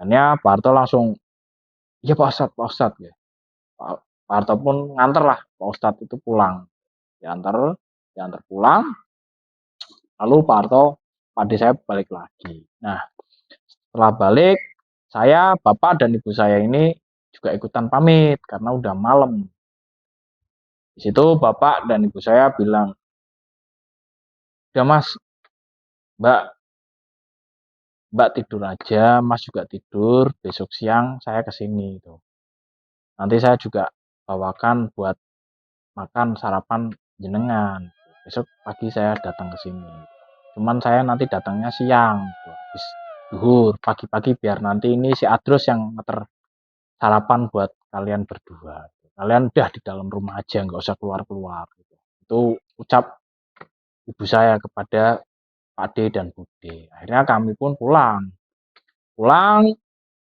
Dan ya Pak Harto langsung, iya Pak Ustadz ya. Pak Harto pun nganter lah Pak Ustadz itu pulang. Diantar pulang, lalu Pak Harto, Pak Ade saya balik lagi. Nah, setelah balik, saya, Bapak dan Ibu saya ini juga ikutan pamit karena udah malam. Di situ Bapak dan Ibu saya bilang, udah Mas, Mbak tidur aja, Mas juga tidur, besok siang saya kesini itu. Nanti saya juga bawakan buat makan sarapan jenengan. Besok pagi saya datang ke sini. Cuman saya nanti datangnya siang, habis duhur, pagi-pagi biar nanti ini si Adros yang ngeter sarapan buat kalian berdua. Kalian udah di dalam rumah aja, nggak usah keluar-keluar. Itu ucap ibu saya kepada Pak D dan Bude. Akhirnya kami pun pulang.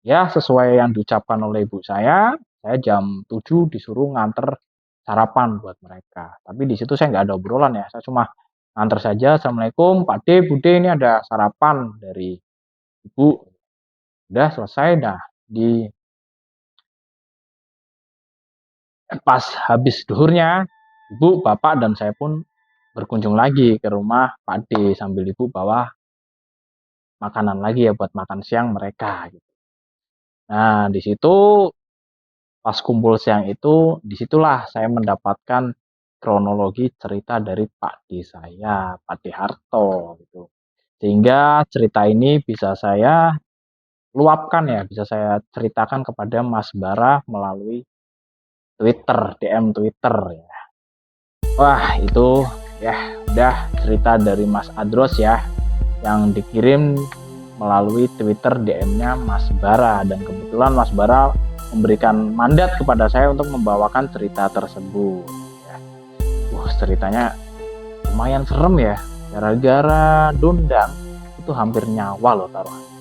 Ya sesuai yang diucapkan oleh ibu saya jam 7 disuruh nganter sarapan buat mereka. Tapi di situ saya nggak ada obrolan ya, saya cuma nganter saja, Assalamualaikum Pak D, Bude, ini ada sarapan dari ibu. Udah selesai dah. Di pas habis duhurnya, ibu, bapak, dan saya pun berkunjung lagi ke rumah Pak D sambil ibu bawa makanan lagi ya buat makan siang mereka. Nah di situ pas kumpul siang itu, disitulah saya mendapatkan kronologi cerita dari Pak D saya, Pak D Harto gitu. Sehingga cerita ini bisa saya luapkan ya, bisa saya ceritakan kepada Mas Bara melalui Twitter, DM Twitter ya. Wah, itu ya udah cerita dari Mas Adros ya yang dikirim melalui Twitter DM-nya Mas Bara, dan kebetulan Mas Bara memberikan mandat kepada saya untuk membawakan cerita tersebut ya. Ceritanya lumayan serem ya, gara-gara dondang itu hampir nyawa loh taruhannya.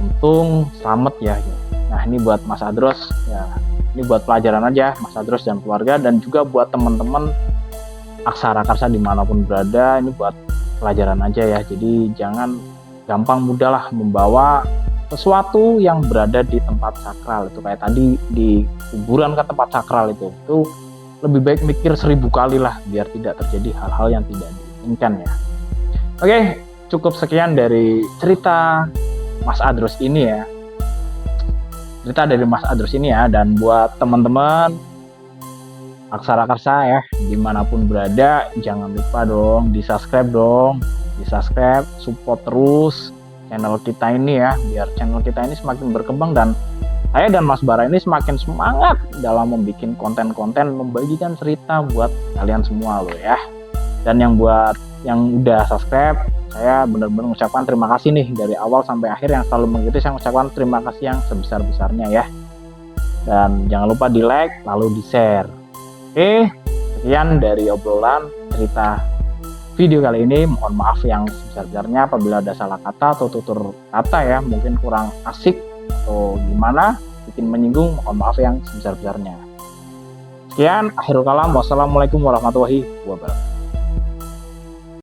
Untung selamat ya. Nah ini buat Mas Adros ya, ini buat pelajaran aja Mas Adros dan keluarga, dan juga buat teman-teman Aksara Karsa dimanapun berada, ini buat pelajaran aja ya. Jadi jangan gampang mudah lah membawa sesuatu yang berada di tempat sakral. Itu kayak tadi di kuburan ke tempat sakral itu lebih baik mikir 1000 kali lah biar tidak terjadi hal-hal yang tidak diinginkan ya. Oke, cukup sekian dari cerita Mas Adros ini ya. Cerita dari Mas Adros ini ya, dan buat teman-teman Aksara Karsa ya dimanapun berada, jangan lupa dong di subscribe, support terus channel kita ini ya, biar channel kita ini semakin berkembang dan saya dan Mas Bara ini semakin semangat dalam membuat konten-konten, membagikan cerita buat kalian semua loh ya. Dan yang buat yang udah subscribe, saya benar-benar mengucapkan terima kasih nih dari awal sampai akhir yang selalu mengikuti. Saya mengucapkan terima kasih yang sebesar-besarnya ya. Dan jangan lupa di like lalu di share. Oke, sekian dari obrolan cerita video kali ini. Mohon maaf yang sebesar-besarnya apabila ada salah kata atau tutur kata ya, mungkin kurang asik atau gimana, bikin menyinggung, mohon maaf yang sebesar-besarnya. Sekian, akhirul kalam, wassalamualaikum warahmatullahi wabarakatuh.